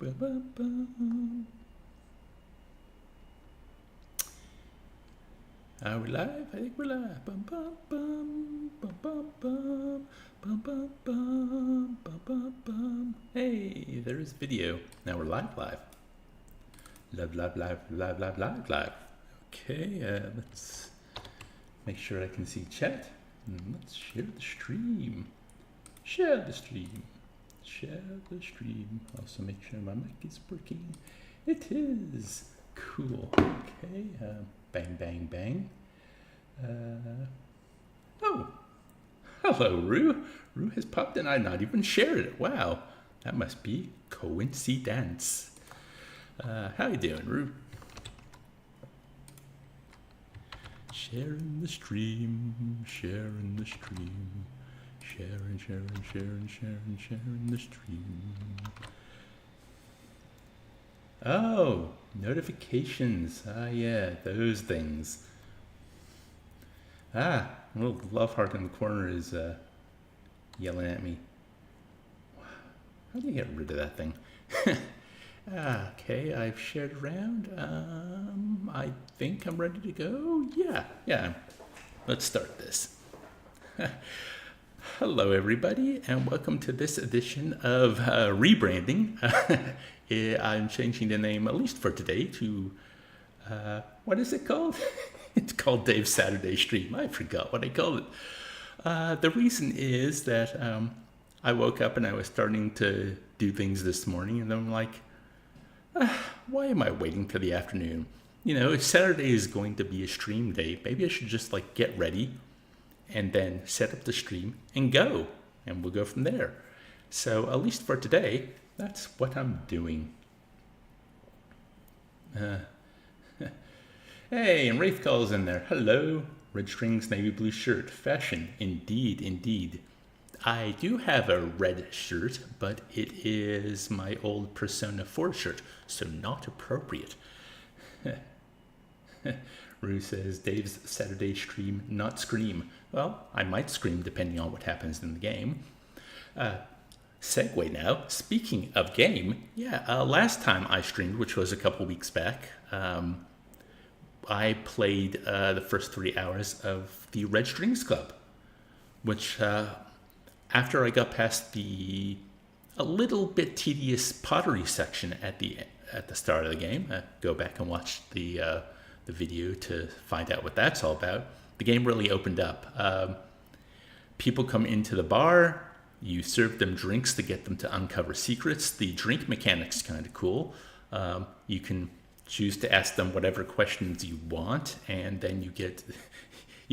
Are we live? I think we're live. Bum, bum, bum, bum, bum, bum, bum, bum, bum, bum, bum, bum. Hey, there is video. Now we're live. Live. Okay, let's make sure I can see chat. Let's share the stream. Also make sure my mic is working. It is. Cool. Okay, bang. Oh, hello, Rue. Rue has popped in. I not even shared it. Wow, that must be coincidence. How you doing, Rue? Sharing the stream. Sharing the stream. Sharing the stream. Oh, notifications. Yeah, those things. A little love heart in the corner is yelling at me. How do you get rid of that thing? Okay, I've shared around. I think I'm ready to go. Yeah. Let's start this. Hello, everybody, and welcome to this edition of rebranding. I'm changing the name, at least for today, to, what is it called? It's called Dave's Saturday Stream. I forgot what I called it. The reason is that I woke up and I was starting to do things this morning, and I'm like, why am I waiting for the afternoon? You know, if Saturday is going to be a stream day, maybe I should just like get ready and then set up the stream and go, and we'll go from there. So at least for today, that's what I'm doing. Hey, and Wraith calls in there. Hello. Red strings, navy blue shirt. Fashion. Indeed. I do have a red shirt, but it is my old Persona 4 shirt, so not appropriate. Rue says, Dave's Saturday stream, not scream. Well, I might scream depending on what happens in the game. Segue now. Speaking of game, last time I streamed, which was a couple weeks back, I played the first 3 hours of the Red Strings Club, which after I got past the a little bit tedious pottery section at the start of the game, go back and watch the video to find out what that's all about. The game really opened up. People come into the bar. You serve them drinks to get them to uncover secrets. The drink mechanic's kind of cool. You can choose to ask them whatever questions you want, and then you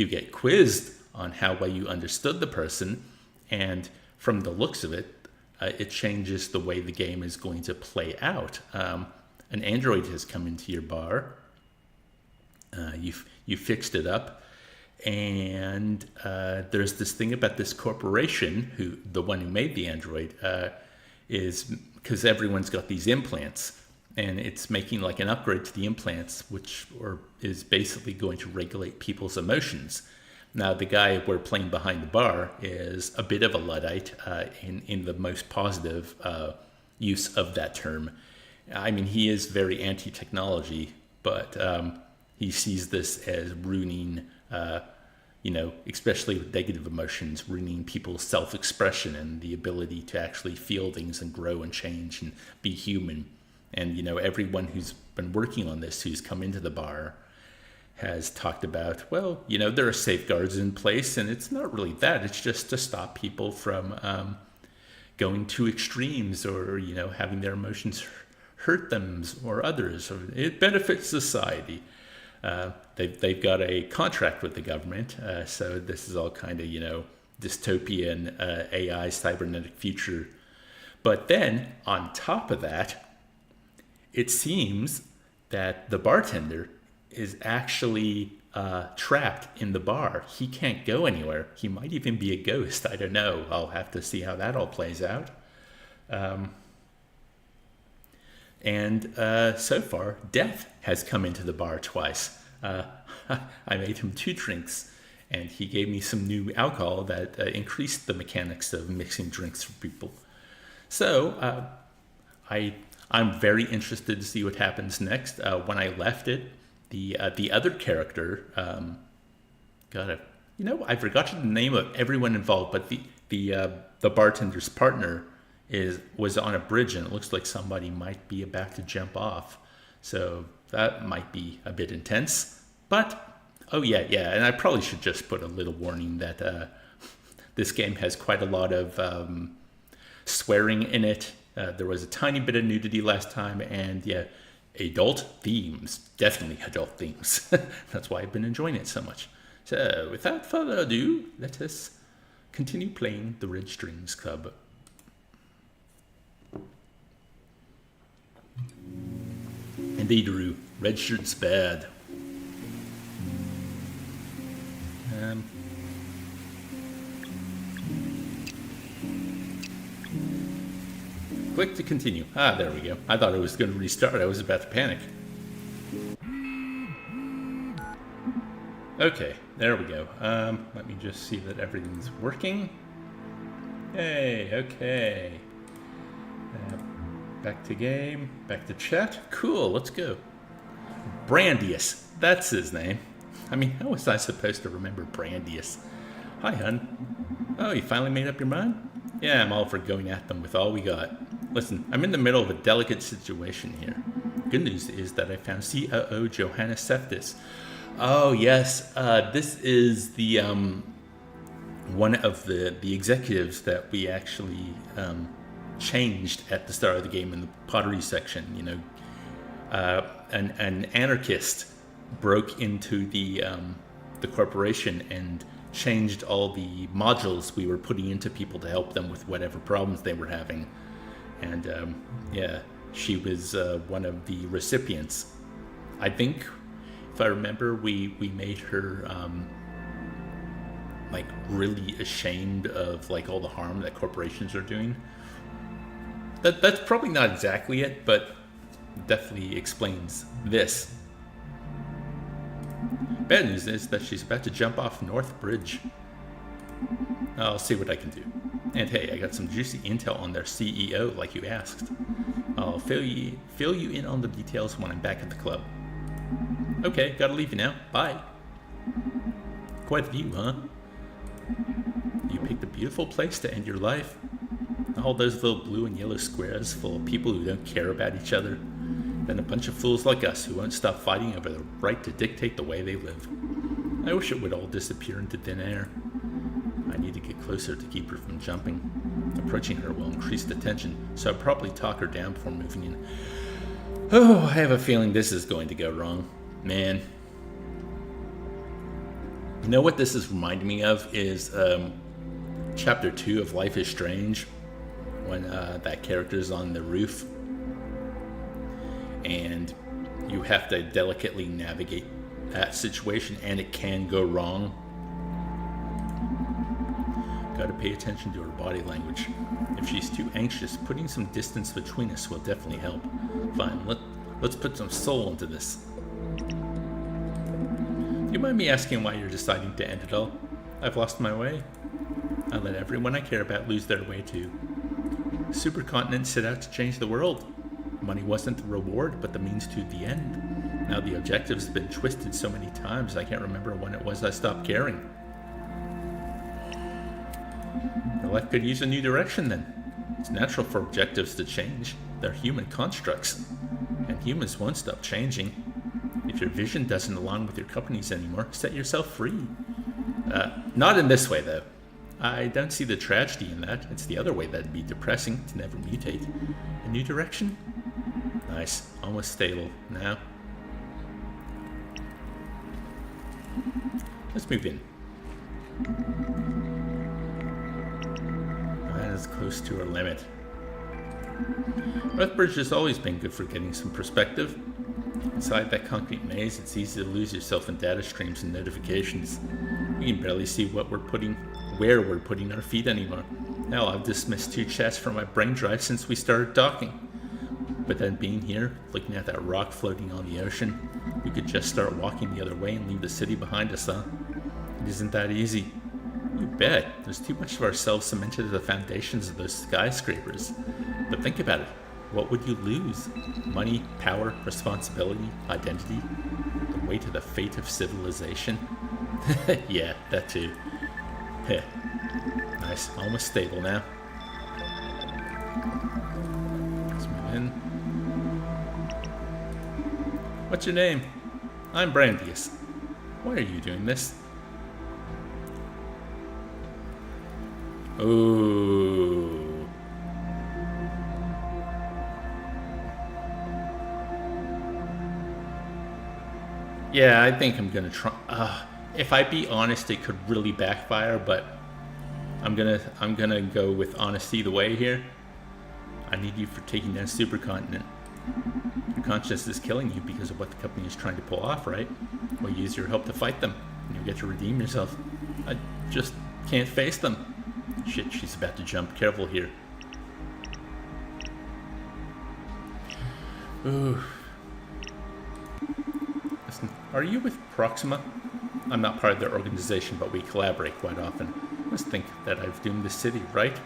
get quizzed on how well you understood the person. And from the looks of it, it changes the way the game is going to play out. An android has come into your bar. You fixed it up. And there's this thing about this corporation, the one who made the android, is because everyone's got these implants, and it's making like an upgrade to the implants, which is basically going to regulate people's emotions. Now, the guy we're playing behind the bar is a bit of a Luddite in the most positive use of that term. I mean, he is very anti-technology, but he sees this as ruining, especially with negative emotions, ruining people's self-expression and the ability to actually feel things and grow and change and be human. And, everyone who's been working on this, who's come into the bar, has talked about, well, there are safeguards in place, and it's not really that. It's just to stop people from going to extremes or, having their emotions hurt them or others. Or it benefits society. They've got a contract with the government, so this is all kind of, dystopian AI cybernetic future. But then, on top of that, it seems that the bartender is actually trapped in the bar. He can't go anywhere. He might even be a ghost. I don't know. I'll have to see how that all plays out. And so far, Death has come into the bar twice. I made him 2 drinks, and he gave me some new alcohol that increased the mechanics of mixing drinks for people. So I I'm very interested to see what happens next. When I left it, the other character, I forgot the name of everyone involved, but the bartender's partner was on a bridge, and it looks like somebody might be about to jump off. So that might be a bit intense. But and I probably should just put a little warning that this game has quite a lot of swearing in it. There was a tiny bit of nudity last time, and adult themes, definitely adult themes. That's why I've been enjoying it so much. So without further ado, let us continue playing the Red Strings Club. Indeed, Rue, red shirt's bad. Click to continue. There we go. I thought it was going to restart. I was about to panic. Okay, there we go. Let me just see that everything's working. Hey, okay. Back to game, back to chat. Cool, let's go. Brandius, that's his name. I mean, how was I supposed to remember Brandius? Hi, hun. Oh, you finally made up your mind? Yeah, I'm all for going at them with all we got. Listen, I'm in the middle of a delicate situation here. Good news is that I found COO Johanna Seftis. Oh, yes, this is the one of the executives that we actually changed at the start of the game in the pottery section. An anarchist broke into the corporation and changed all the modules we were putting into people to help them with whatever problems they were having. And she was one of the recipients. I think, if I remember, we made her really ashamed of all the harm that corporations are doing. That's probably not exactly it, but definitely explains this. Bad news is that she's about to jump off North Bridge. I'll see what I can do. And hey, I got some juicy intel on their CEO, like you asked. I'll fill you in on the details when I'm back at the club. Okay, gotta leave you now. Bye. Quite a view, huh? You picked a beautiful place to end your life. All those little blue and yellow squares full of people who don't care about each other. Then a bunch of fools like us who won't stop fighting over the right to dictate the way they live. I wish it would all disappear into thin air. I need to get closer to keep her from jumping. Approaching her will increase the tension, so I'll probably talk her down before moving in. Oh, I have a feeling this is going to go wrong. Man. You know what this is reminding me of is Chapter 2 of Life is Strange, when that character's on the roof and you have to delicately navigate that situation, and it can go wrong. Gotta pay attention to her body language. If she's too anxious, putting some distance between us will definitely help. Fine, let's put some soul into this. Do you mind me asking why you're deciding to end it all? I've lost my way. I let everyone I care about lose their way too. Supercontinent set out to change the world. Money wasn't the reward, but the means to the end. Now the objective's been twisted so many times, I can't remember when it was I stopped caring. Your life could use a new direction then. It's natural for objectives to change. They're human constructs, and humans won't stop changing. If your vision doesn't align with your company's anymore, set yourself free. Not in this way, though. I don't see the tragedy in that. It's the other way that'd be depressing, to never mutate. A new direction? Nice. Almost stable. Now. Let's move in. That is close to our limit. Northbridge has always been good for getting some perspective. Inside that concrete maze, it's easy to lose yourself in data streams and notifications. We can barely see where we're putting our feet anymore. Hell, I've dismissed 2 chats from my brain drive since we started talking. But then being here, looking at that rock floating on the ocean, we could just start walking the other way and leave the city behind us, huh? It isn't that easy. You bet. There's too much of ourselves cemented to the foundations of those skyscrapers. But think about it. What would you lose? Money, power, responsibility, identity? The weight of the fate of civilization? Yeah, that too. Heh. Nice, almost stable now. Let's move in. What's your name? I'm Brandius. Why are you doing this? Ooh. Yeah, I think I'm gonna try. If I be honest, it could really backfire, but I'm gonna go with honesty the way here. I need you for taking down Supercontinent. Your conscience is killing you because of what the company is trying to pull off, right? We'll use your help to fight them, and you'll get to redeem yourself. I just can't face them. Shit, she's about to jump. Careful here. Ooh. Listen, are you with Proxima? I'm not part of their organization, but we collaborate quite often. You must think that I've doomed the city, right?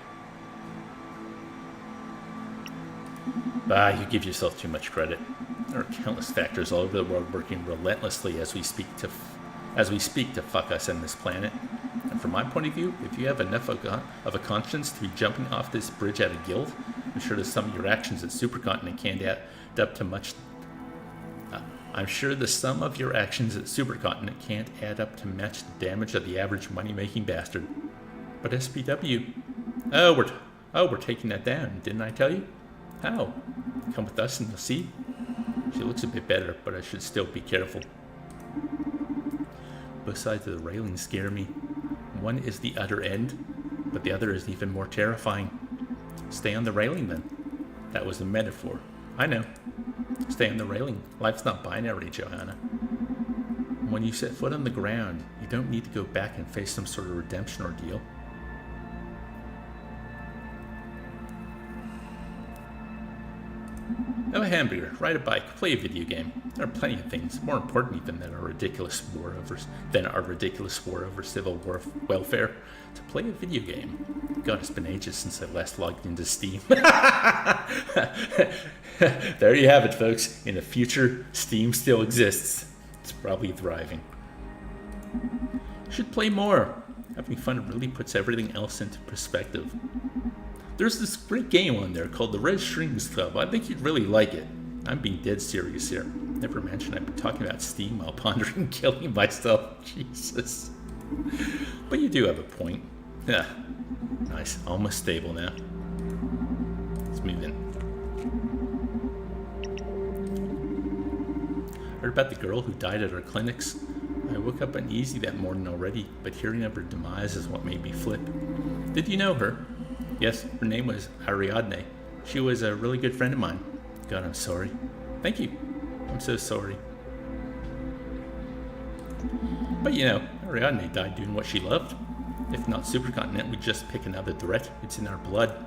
You give yourself too much credit. There are countless factors all over the world working relentlessly as we speak to fuck us and this planet. And from my point of view, if you have enough of a conscience to be jumping off this bridge at a guild, I'm sure the sum of your actions at Supercontinent can't add up to much. I'm sure the sum of your actions at Supercontinent can't add up to match the damage of the average money-making bastard. But SPW, we're taking that down, didn't I tell you? How? Come with us and you'll see. She looks a bit better, but I should still be careful. Both sides of the railing scare me. One is the utter end, but the other is even more terrifying. Stay on the railing then. That was a metaphor. I know. Stay on the railing. Life's not binary, Johanna. When you set foot on the ground, you don't need to go back and face some sort of redemption ordeal. Have a hamburger, ride a bike, play a video game. There are plenty of things more important even than our ridiculous war over civil welfare. To play a video game. God, it's been ages since I last logged into Steam. There you have it, folks. In the future, Steam still exists. It's probably thriving. Should play more. Having fun really puts everything else into perspective. There's this great game on there called the Red Strings Club. I think you'd really like it. I'm being dead serious here. Never mentioned I've been talking about Steam while pondering killing myself. Jesus. But you do have a point. Yeah. Nice. Almost stable now. Let's move in. Heard about the girl who died at our clinics. I woke up uneasy that morning already, but hearing of her demise is what made me flip. Did you know her? Yes, her name was Ariadne. She was a really good friend of mine. God, I'm sorry. Thank you. I'm so sorry. But you know, Ariadne died doing what she loved. If not Supercontinent, we'd just pick another threat. It's in our blood.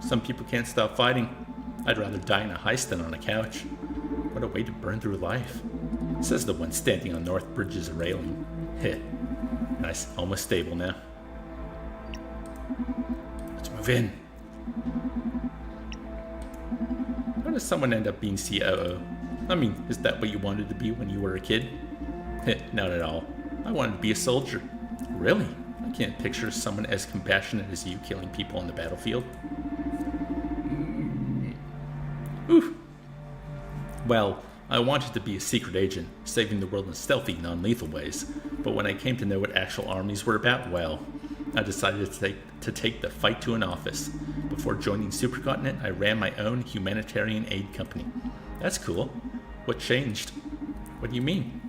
Some people can't stop fighting. I'd rather die in a heist than on a couch. What a way to burn through life. Says the one standing on North Bridge's railing. Heh. Nice, almost stable now. Let's move in. How does someone end up being COO? I mean, is that what you wanted to be when you were a kid? Not at all. I wanted to be a soldier. Really? I can't picture someone as compassionate as you killing people on the battlefield. Oof. Well, I wanted to be a secret agent, saving the world in stealthy, non-lethal ways. But when I came to know what actual armies were about, well, I decided to take the fight to an office. Before joining Supercontinent, I ran my own humanitarian aid company. That's cool. What changed? What do you mean?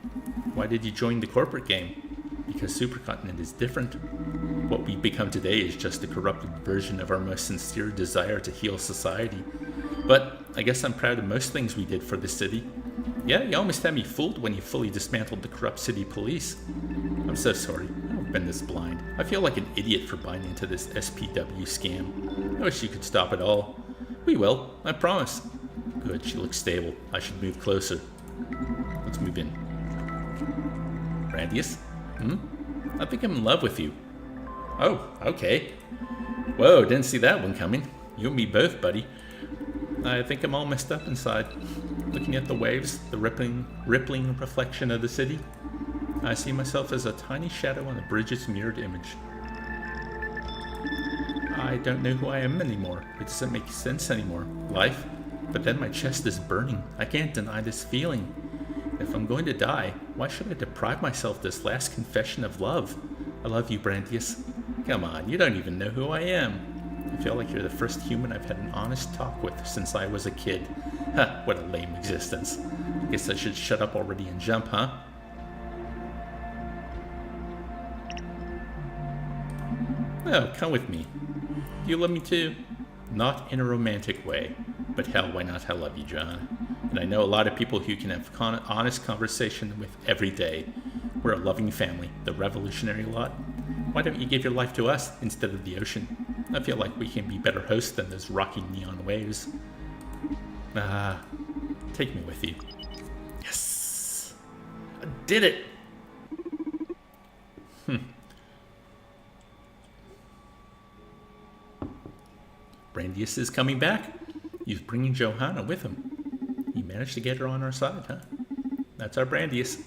Why did you join the corporate game? Because Supercontinent is different. What we've become today is just a corrupted version of our most sincere desire to heal society. But I guess I'm proud of most things we did for the city. Yeah, you almost had me fooled when you fully dismantled the corrupt city police. I'm so sorry. I've been this blind. I feel like an idiot for buying into this SPW scam. I wish you could stop it all. We will, I promise. Good, she looks stable. I should move closer. Let's move in. Brandius? I think I'm in love with you. Oh, okay. Whoa, didn't see that one coming. You and me both, buddy. I think I'm all messed up inside. Looking at the waves, the rippling reflection of the city, I see myself as a tiny shadow on the bridge's mirrored image. I don't know who I am anymore. It doesn't make sense anymore. Life? But then my chest is burning. I can't deny this feeling. If I'm going to die, why should I deprive myself this last confession of love? I love you, Brandius. Come on, you don't even know who I am. I feel like you're the first human I've had an honest talk with since I was a kid. Ha, what a lame existence. I guess I should shut up already and jump, huh? Oh, come with me. Do you love me too? Not in a romantic way, but hell, why not? I love you, John. And I know a lot of people who you can have honest conversation with every day. We're a loving family, the revolutionary lot. Why don't you give your life to us instead of the ocean? I feel like we can be better hosts than those rocking neon waves. Take me with you. Yes! I did it! Brandius is coming back. He's bringing Johanna with him. He managed to get her on our side, huh? That's our Brandius.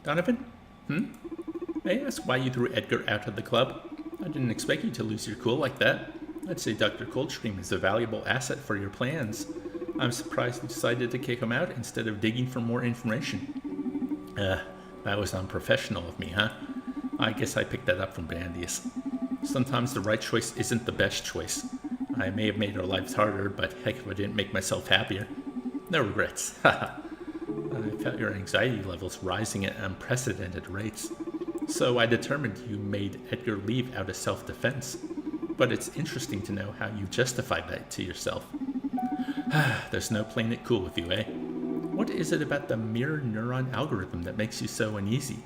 Donovan? May I ask why you threw Edgar out of the club? I didn't expect you to lose your cool like that. I'd say Dr. Coldstream is a valuable asset for your plans. I'm surprised you decided to kick him out instead of digging for more information. That was unprofessional of me, huh? I guess I picked that up from Brandius. Sometimes the right choice isn't the best choice. I may have made our lives harder, but heck if I didn't make myself happier. No regrets. Haha. I felt your anxiety levels rising at unprecedented rates. So I determined you made Edgar leave out of self-defense. But it's interesting to know how you justified that to yourself. There's no playing it cool with you, eh? What is it about the mirror neuron algorithm that makes you so uneasy?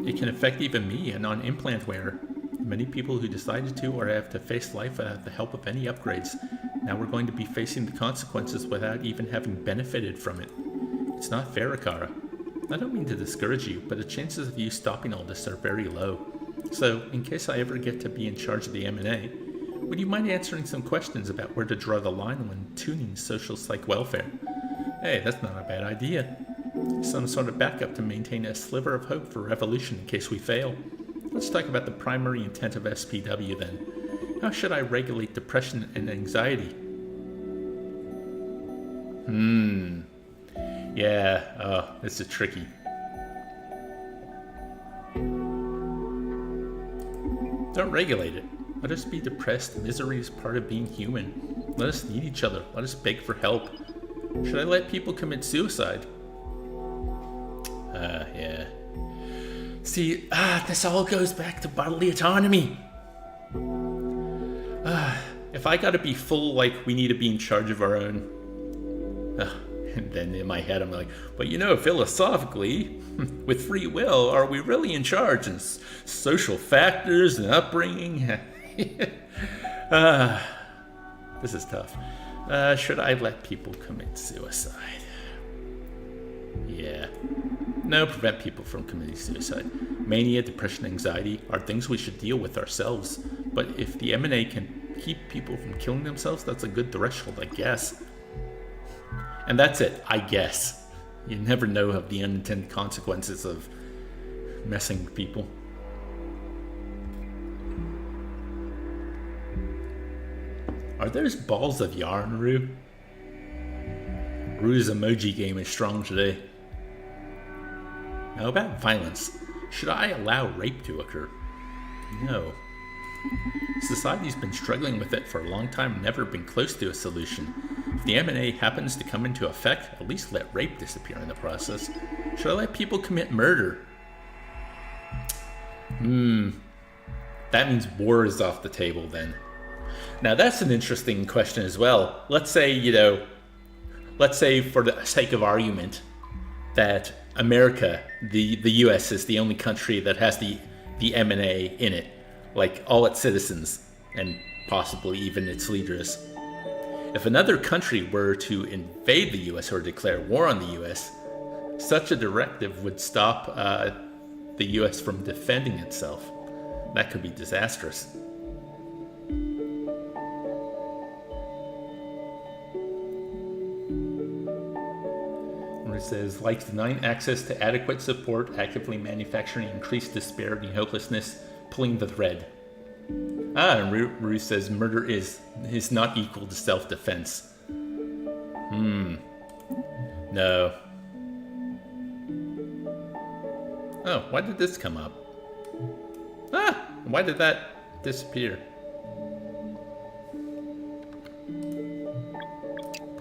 It can affect even me, a non-implant wearer. Many people who decided to or have to face life without the help of any upgrades. Now we're going to be facing the consequences without even having benefited from it. It's not fair, Akara. I don't mean to discourage you, but the chances of you stopping all this are very low. So, in case I ever get to be in charge of the M&A, would you mind answering some questions about where to draw the line when tuning social psych welfare? Hey, that's not a bad idea. Some sort of backup to maintain a sliver of hope for revolution in case we fail. Let's talk about the primary intent of SPW then. How should I regulate depression and anxiety? Yeah, this is tricky. Don't regulate it. Let us be depressed. Misery is part of being human. Let us need each other. Let us beg for help. Should I let people commit suicide? Yeah. See, this all goes back to bodily autonomy. If I gotta be full, like, we need to be in charge of our own. And then in my head, I'm like, but you know, philosophically, with free will, are we really in charge? And social factors and upbringing. This is tough. Should I let people commit suicide? Yeah. No, prevent people from committing suicide. Mania, depression, anxiety are things we should deal with ourselves. But if the M&A can keep people from killing themselves, that's a good threshold, I guess. And that's it, I guess. You never know of the unintended consequences of messing with people. Are those balls of yarn, Rue? Rue's emoji game is strong today. Now about violence. Should I allow rape to occur? No. Society's been struggling with it for a long time, never been close to a solution. If the M&A happens to come into effect, at least let rape disappear in the process. Should I let people commit murder? That means war is off the table then. Now that's an interesting question as well. Let's say, let's say for the sake of argument that America, the US, is the only country that has the M&A in it. Like all its citizens, and possibly even its leaders. If another country were to invade the US or declare war on the US, such a directive would stop the US from defending itself. That could be disastrous. It says, like denying access to adequate support, actively manufacturing increased disparity and hopelessness, pulling the thread. And Rue says, murder is not equal to self-defense. No. Oh, why did this come up? Why did that disappear?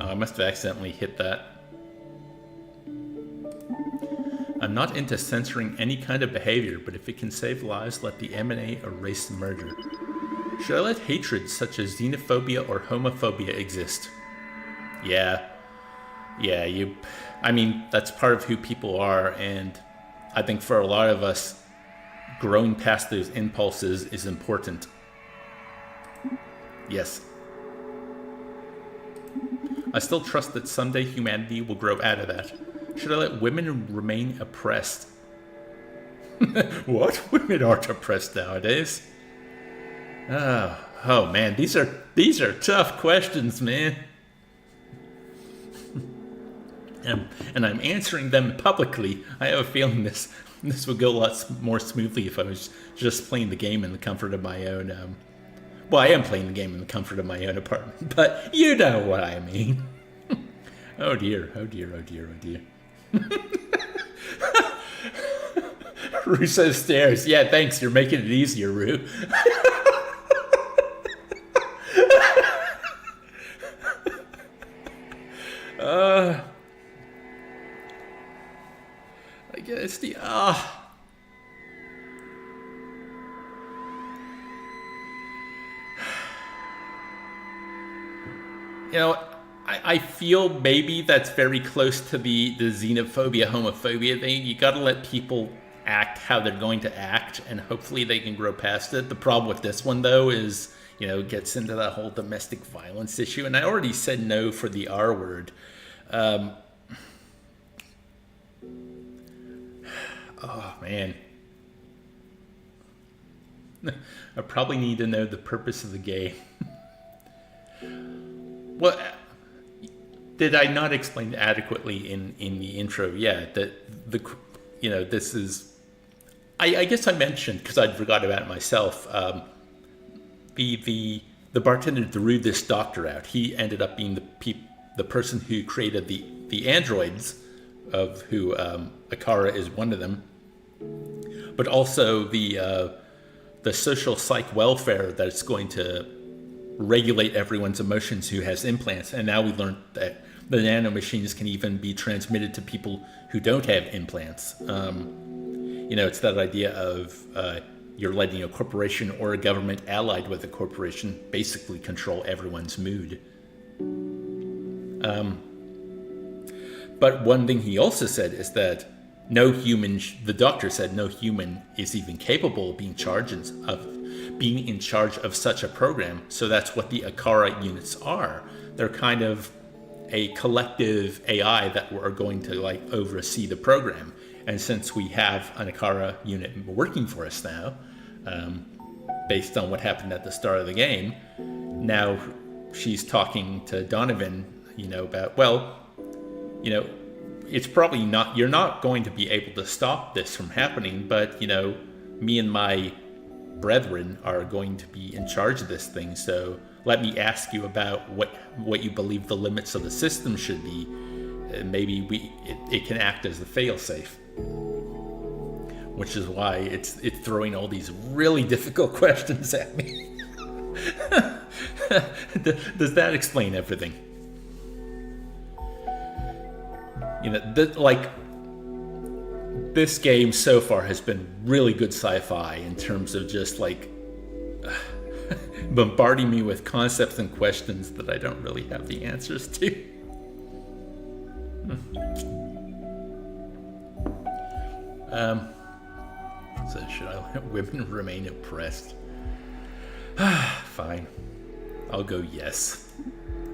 Oh, I must have accidentally hit that. I'm not into censoring any kind of behavior, but if it can save lives, let the M&A erase murder. Should I let hatred such as xenophobia or homophobia exist? Yeah, I mean, that's part of who people are, and I think for a lot of us, growing past those impulses is important. Yes. I still trust that someday humanity will grow out of that. Should I let women remain oppressed? What? Women aren't oppressed nowadays. Oh man, these are tough questions, man. And I'm answering them publicly. I have a feeling this would go a lot more smoothly if I was just playing the game in the comfort of my own. Well, I am playing the game in the comfort of my own apartment, but you know what I mean. Oh dear. Rue says stairs. Yeah, thanks. You're making it easier, Rue. I guess the You know, I feel maybe that's very close to the xenophobia, homophobia thing. You gotta let people act how they're going to act, and hopefully they can grow past it. The problem with this one, though, is, you know, it gets into that whole domestic violence issue. And I already said no for the R word. Oh, man. I probably need to know the purpose of the game. Well, did I not explain adequately in the intro? Yeah, that this is. I guess I mentioned, because I'd forgot about it myself. The bartender threw this doctor out. He ended up being the person who created the androids, of who Akara is one of them, but also the social psych welfare that's going to regulate everyone's emotions who has implants. And now we learned that the nanomachines can even be transmitted to people who don't have implants. It's that idea of you're letting a corporation or a government allied with a corporation basically control everyone's mood. But one thing he also said is that the doctor said no human is even capable of being in charge of such a program. So that's what the Akara units are. They're kind of a collective AI that are going to oversee the program. And since we have an Akara unit working for us now, based on what happened at the start of the game, now she's talking to Donovan, about, it's probably not, you're not going to be able to stop this from happening, but, me and my brethren are going to be in charge of this thing. So let me ask you about what you believe the limits of the system should be. Maybe it can act as the failsafe, which is why it's throwing all these really difficult questions at me. Does that explain everything? This game so far has been really good sci-fi in terms of just bombarding me with concepts and questions that I don't really have the answers to. So should I let women remain oppressed? Fine. I'll go yes.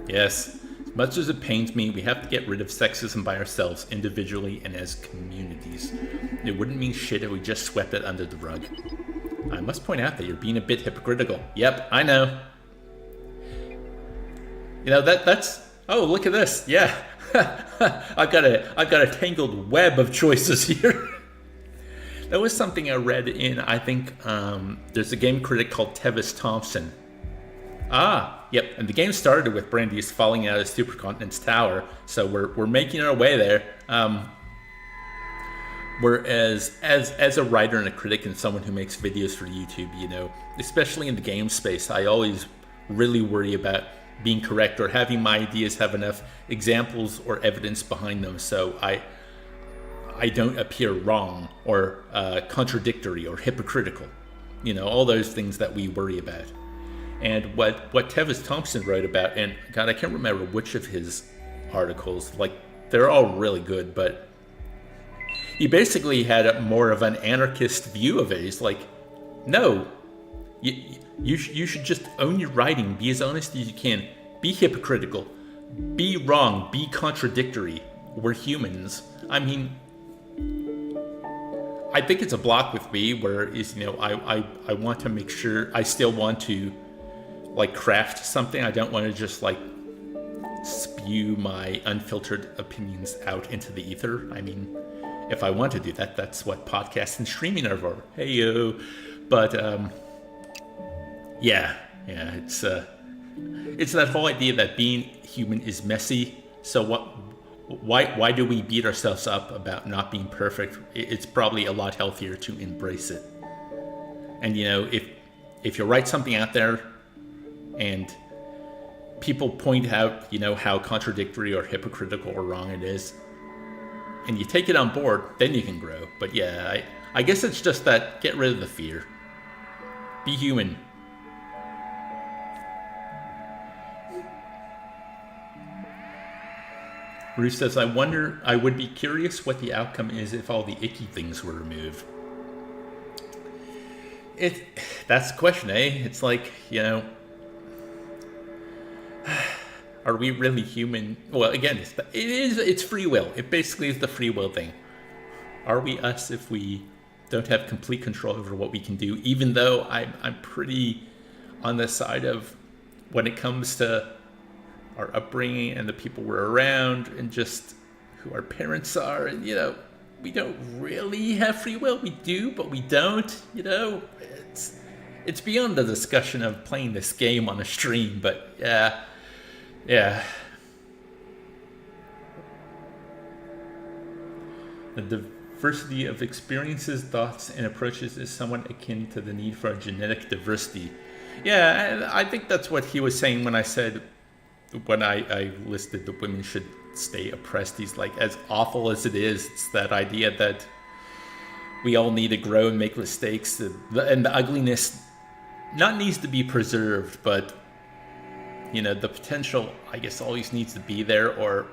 Yes. As much as it pains me, we have to get rid of sexism by ourselves, individually and as communities. It wouldn't mean shit if we just swept it under the rug. I must point out that you're being a bit hypocritical. Yep, I know. That's... Oh, look at this. Yeah. I got a tangled web of choices here. That was something I read in, I think, there's a game critic called Tevis Thompson. Yep. And the game started with Brandeis falling out of Supercontinent's tower, so we're making our way there. Whereas, as a writer and a critic and someone who makes videos for YouTube, especially in the game space, I always really worry about being correct or having my ideas have enough examples or evidence behind them, so I don't appear wrong or contradictory or hypocritical. All those things that we worry about. And what Tevis Thompson wrote about, and God, I can't remember which of his articles, they're all really good, but he basically had more of an anarchist view of it. He's like, no, you should just own your writing, be as honest as you can, be hypocritical, be wrong, be contradictory. We're humans. I mean, I think it's a block with me where I want to make sure I still want to craft something. I don't want to just spew my unfiltered opinions out into the ether. I mean, if I want to do that, that's what podcasts and streaming are for. Hey yo, but it's that whole idea that being human is messy. So why do we beat ourselves up about not being perfect? It's probably a lot healthier to embrace it. And if you write something out there and people point out how contradictory or hypocritical or wrong it is, and you take it on board, then you can grow. But yeah, I guess it's just that, get rid of the fear. Be human. Bruce says, I would be curious what the outcome is if all the icky things were removed. That's the question, eh? It's are we really human? Well, again, it's free will. It basically is the free will thing. Are we us if we don't have complete control over what we can do? Even though I'm pretty on the side of, when it comes to our upbringing and the people we're around and just who our parents are, and we don't really have free will. We do, but we don't. It's beyond the discussion of playing this game on a stream, but yeah. The diversity of experiences, thoughts, and approaches is somewhat akin to the need for a genetic diversity. Yeah, and I think that's what he was saying when I listed that women should stay oppressed. He's like, as awful as it is, it's that idea that we all need to grow and make mistakes, and the ugliness not needs to be preserved, but the potential, I guess, always needs to be there. Or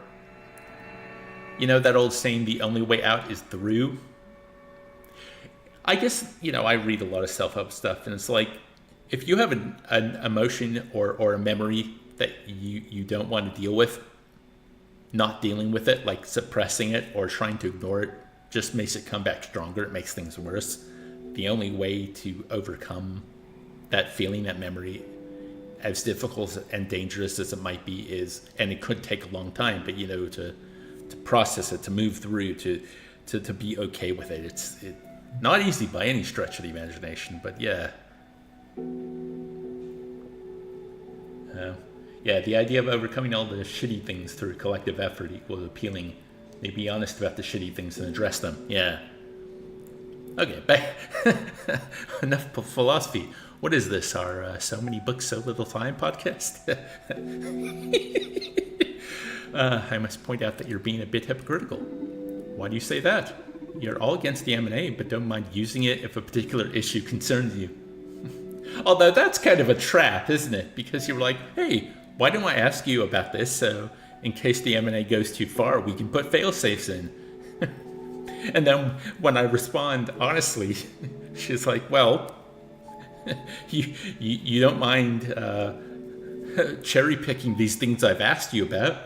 that old saying, the only way out is through. I guess I read a lot of self-help stuff, and it's like, if you have an emotion or a memory that you don't want to deal with, not dealing with it, like suppressing it or trying to ignore it, just makes it come back stronger. It makes things worse. The only way to overcome that feeling, that memory, as difficult and dangerous as it might be, is, and it could take a long time, but to process it, to move through, to be okay with it. It's not easy by any stretch of the imagination, but yeah. The idea of overcoming all the shitty things through collective effort equals appealing. They be honest about the shitty things and address them. Yeah. Okay, back. Enough philosophy. What is this, our So Many Books, So Little Time podcast? I must point out that you're being a bit hypocritical. Why do you say that? You're all against the M&A, but don't mind using it if a particular issue concerns you. Although that's kind of a trap, isn't it? Because you're like, hey, why don't I ask you about this, so in case the M&A goes too far, we can put fail-safes in. And then when I respond honestly, she's like, well, you don't mind cherry-picking these things I've asked you about.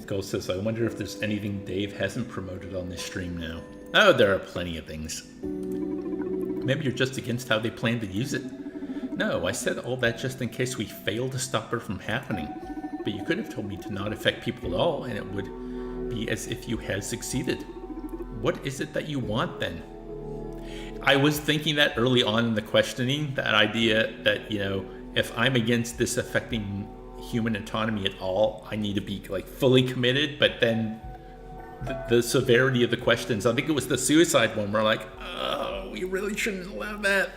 Gold says, I wonder if there's anything Dave hasn't promoted on this stream now. Oh, there are plenty of things. Maybe you're just against how they plan to use it. No, I said all that just in case we fail to stop her from happening. But you could have told me to not affect people at all, and it would be as if you had succeeded. What is it that you want, then? I was thinking that early on in the questioning, that idea that, if I'm against this affecting human autonomy at all, I need to be, fully committed, but then the severity of the questions, I think it was the suicide one, where oh, we really shouldn't allow that.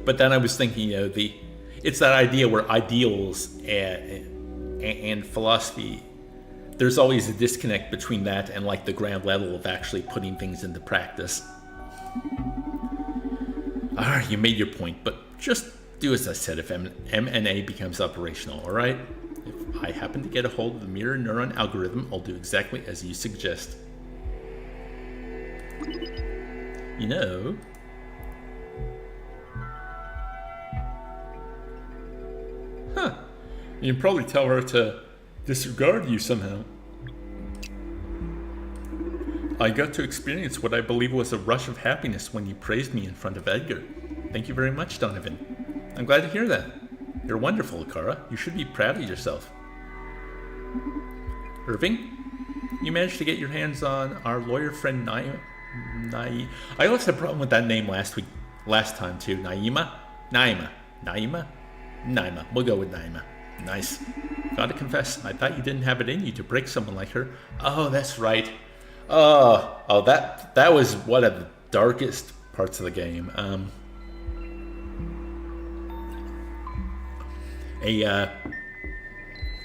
But then I was thinking, it's that idea where ideals and philosophy, there's always a disconnect between that and the ground level of actually putting things into practice. Alright, you made your point, but just do as I said if M&A becomes operational, alright? If I happen to get a hold of the mirror neuron algorithm, I'll do exactly as you suggest. You can probably tell her to disregard you somehow. I got to experience what I believe was a rush of happiness when you praised me in front of Edgar. Thank you very much, Donovan. I'm glad to hear that. You're wonderful, Akara. You should be proud of yourself. Irving, you managed to get your hands on our lawyer friend Naima. I always had a problem with that name last time too. Naima? Naima? We'll go with Naima. Nice. Gotta confess, I thought you didn't have it in you to break someone like her. Oh, that's right. Oh, that was one of the darkest parts of the game.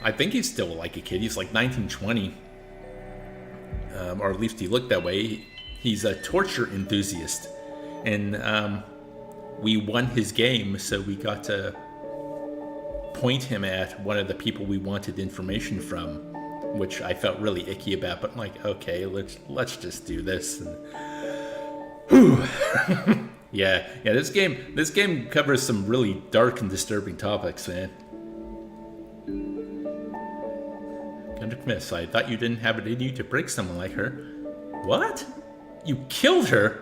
I think he's still a kid. He's 19, 20. Or at least he looked that way. He's a torture enthusiast. And we won his game, so we got to point him at one of the people we wanted information from, which I felt really icky about, but okay, let's just do this. And yeah, this game covers some really dark and disturbing topics, man. Gotta confess, I thought you didn't have it in you to break someone like her. What? You killed her?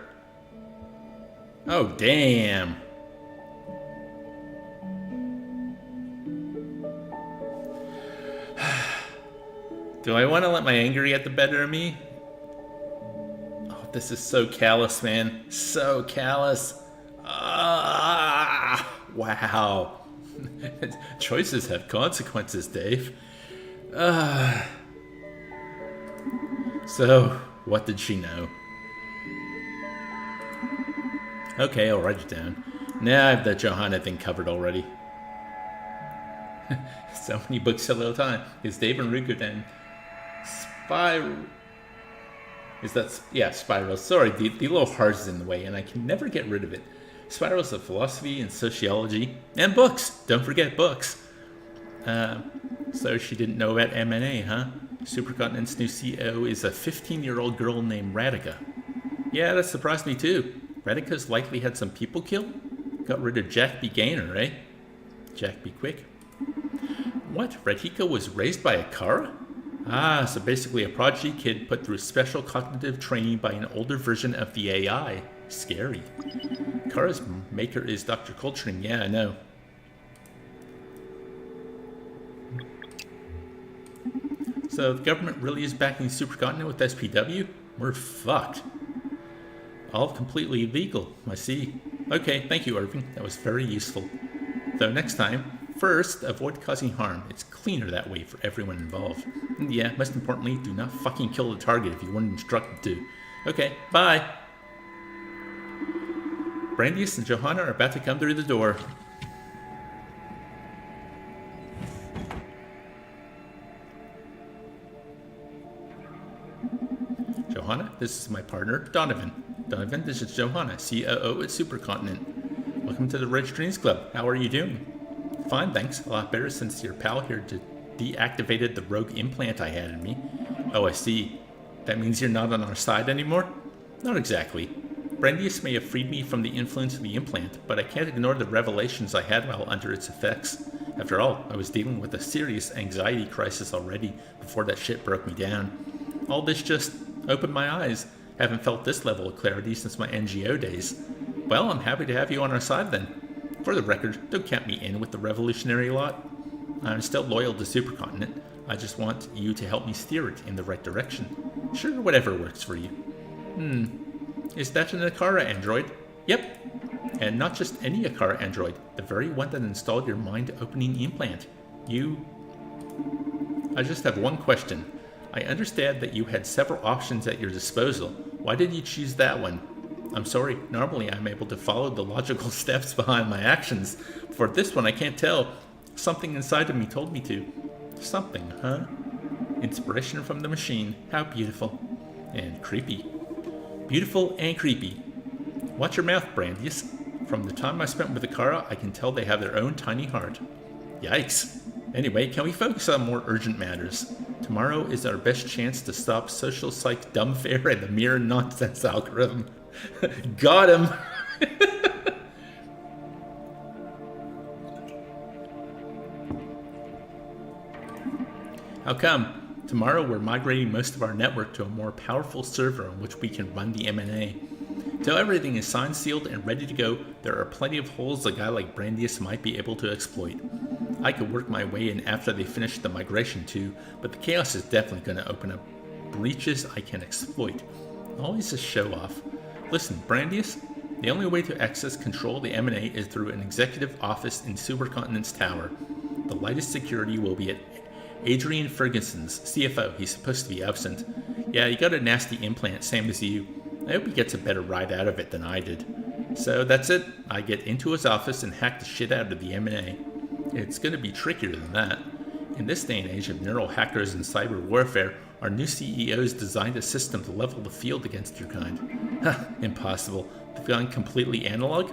Oh, damn. Do I want to let my anger get the better of me? Oh, this is so callous, man. So callous. Wow. Choices have consequences, Dave. So, what did she know? Okay, I'll write it down. Nah, I have the Johanna thing covered already. So many books at a little time. Is Dave and Rukoden Spiral? Spiral. Sorry, the little heart is in the way, and I can never get rid of it. Spirals of philosophy and sociology and books. Don't forget books. So she didn't know about M&A, huh? Supercontinent's new CEO is a 15-year-old girl named Radhika. Yeah, that surprised me too. Radhika's likely had some people killed. Got rid of Jack B. Gaynor, eh? Jack B. Quick. What? Radhika was raised by Akara? Ah, so basically a prodigy kid put through special cognitive training by an older version of the AI. Scary. Akara's maker is Dr. Coltrane. Yeah, I know. So the government really is backing Supercontinent with SPW? We're fucked. All completely illegal, I see. Okay, thank you, Irving. That was very useful. Though next time, first, avoid causing harm. It's cleaner that way for everyone involved. And yeah, most importantly, do not fucking kill the target if you weren't instructed to. Okay, bye! Brandius and Johanna are about to come through the door. Johanna, this is my partner, Donovan. Donovan, this is Johanna, COO at Supercontinent. Welcome to the Red Dreams Club. How are you doing? Fine, thanks. A lot better since your pal here deactivated the rogue implant I had in me. Oh, I see. That means you're not on our side anymore? Not exactly. Brandius may have freed me from the influence of the implant, but I can't ignore the revelations I had while under its effects. After all, I was dealing with a serious anxiety crisis already before that shit broke me down. All this just opened my eyes. Haven't felt this level of clarity since my NGO days. Well, I'm happy to have you on our side then. For the record, don't count me in with the revolutionary lot. I'm still loyal to Supercontinent. I just want you to help me steer it in the right direction. Sure, whatever works for you. Is that an Akara android? Yep. And not just any Akara android, the very one that installed your mind-opening implant. I just have one question. I understand that you had several options at your disposal. Why did you choose that one? I'm sorry, normally I'm able to follow the logical steps behind my actions. For this one, I can't tell. Something inside of me told me to. Something, huh? Inspiration from the machine. How beautiful. And creepy. Beautiful and creepy. Watch your mouth, Brandius. From the time I spent with Akara, I can tell they have their own tiny heart. Yikes. Anyway, can we focus on more urgent matters? Tomorrow is our best chance to stop social psych dumbfare and the mere nonsense algorithm. Got him! How come? Tomorrow we're migrating most of our network to a more powerful server on which we can run the M&A. Till everything is signed, sealed, and ready to go, there are plenty of holes a guy like Brandius might be able to exploit. I could work my way in after they finish the migration too, but the chaos is definitely going to open up breaches I can exploit. Always a show-off. Listen, Brandius, the only way to access control of the M&A is through an executive office in Supercontinent's tower. The lightest security will be at Adrian Ferguson's, CFO. He's supposed to be absent. Yeah, he got a nasty implant, same as you. I hope he gets a better ride out of it than I did. So that's it. I get into his office and hack the shit out of the M&A. It's going to be trickier than that. In this day and age of neural hackers and cyber warfare, our new CEO's designed a system to level the field against your kind. Ha, impossible. They've gone completely analog?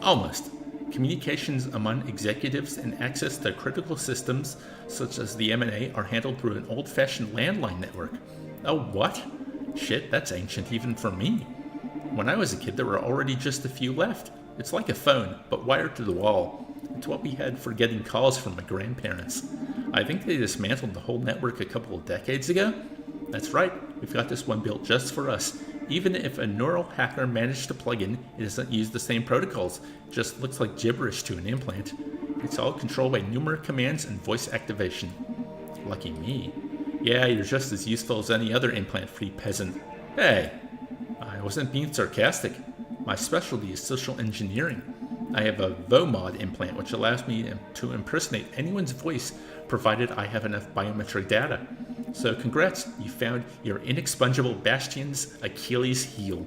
Almost. Communications among executives and access to critical systems, such as the M&A, are handled through an old-fashioned landline network. Oh, what? Shit, that's ancient even for me. When I was a kid, there were already just a few left. It's like a phone, but wired to the wall. It's what we had for getting calls from my grandparents. I think they dismantled the whole network a couple of decades ago. That's right, we've got this one built just for us. Even if a neural hacker managed to plug in, it doesn't use the same protocols. It just looks like gibberish to an implant. It's all controlled by numeric commands and voice activation. Lucky me. Yeah, you're just as useful as any other implant-free peasant. Hey, I wasn't being sarcastic. My specialty is social engineering. I have a VOMOD implant which allows me to impersonate anyone's voice provided I have enough biometric data. So congrats, you found your inexpugnable bastion's Achilles heel.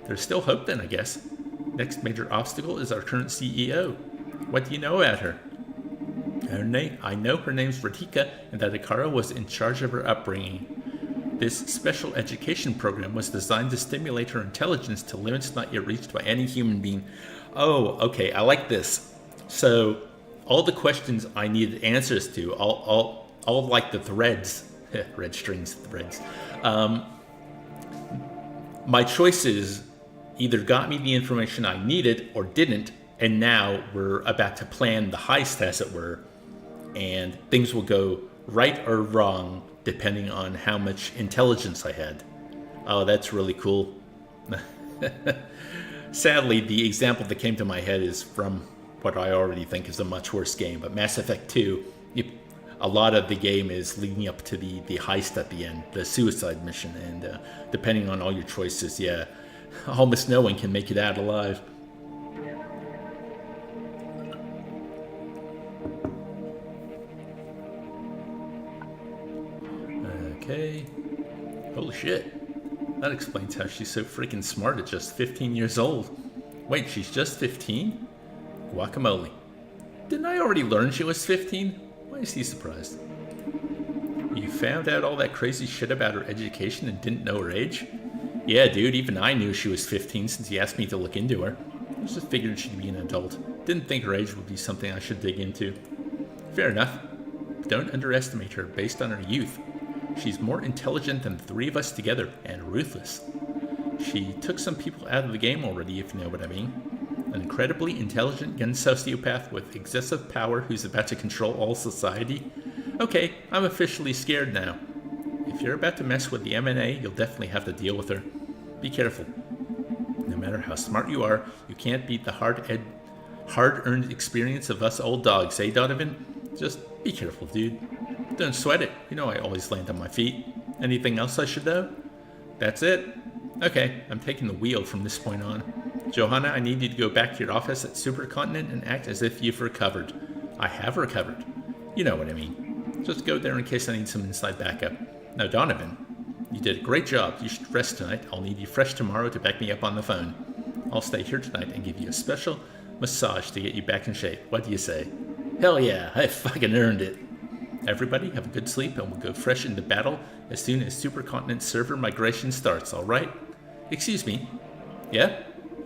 There's still hope then, I guess. Next major obstacle is our current CEO. What do you know about her? I know her name's Radhika and that Akara was in charge of her upbringing. This special education program was designed to stimulate her intelligence to limits not yet reached by any human being. Oh, okay, I like this. So, all the questions I needed answers to, all of like the threads, red strings threads, my choices either got me the information I needed or didn't, and now we're about to plan the heist, as it were, and things will go right or wrong depending on how much intelligence I had. Oh, that's really cool. Sadly, the example that came to my head is from what I already think is a much worse game, but Mass Effect 2, a lot of the game is leading up to the heist at the end, the suicide mission, and depending on all your choices, yeah, almost no one can make it out alive. Okay. Holy shit. That explains how she's so freaking smart at just 15 years old. Wait, she's just 15? Guacamole. Didn't I already learn she was 15? Why is he surprised? You found out all that crazy shit about her education and didn't know her age? Yeah, dude, even I knew she was 15 since he asked me to look into her. I just figured she'd be an adult. Didn't think her age would be something I should dig into. Fair enough. Don't underestimate her based on her youth. She's more intelligent than the three of us together, and ruthless. She took some people out of the game already, if you know what I mean. An incredibly intelligent gun sociopath with excessive power who's about to control all society. Okay, I'm officially scared now. If you're about to mess with the M&A, you'll definitely have to deal with her. Be careful. No matter how smart you are, you can't beat the hard-earned experience of us old dogs, eh, Donovan? Just be careful, dude. Don't sweat it. You know I always land on my feet. Anything else I should know? That's it. Okay, I'm taking the wheel from this point on. Johanna, I need you to go back to your office at Supercontinent and act as if you've recovered. I have recovered. You know what I mean. Just go there in case I need some inside backup. Now, Donovan, you did a great job. You should rest tonight. I'll need you fresh tomorrow to back me up on the phone. I'll stay here tonight and give you a special massage to get you back in shape. What do you say? Hell yeah, I fucking earned it. Everybody have a good sleep and we'll go fresh into battle as soon as Supercontinent server migration starts, alright? Excuse me. Yeah?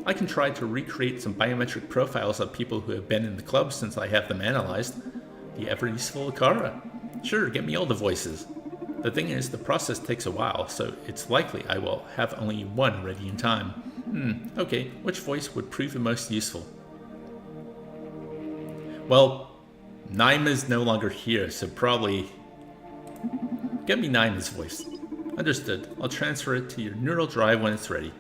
I can try to recreate some biometric profiles of people who have been in the club since I have them analyzed. The ever-useful Akara. Sure, get me all the voices. The thing is, the process takes a while, so it's likely I will have only one ready in time. Okay, which voice would prove the most useful? Well, Naima's no longer here, so probably... Get me Naima's voice. Understood. I'll transfer it to your neural drive when it's ready.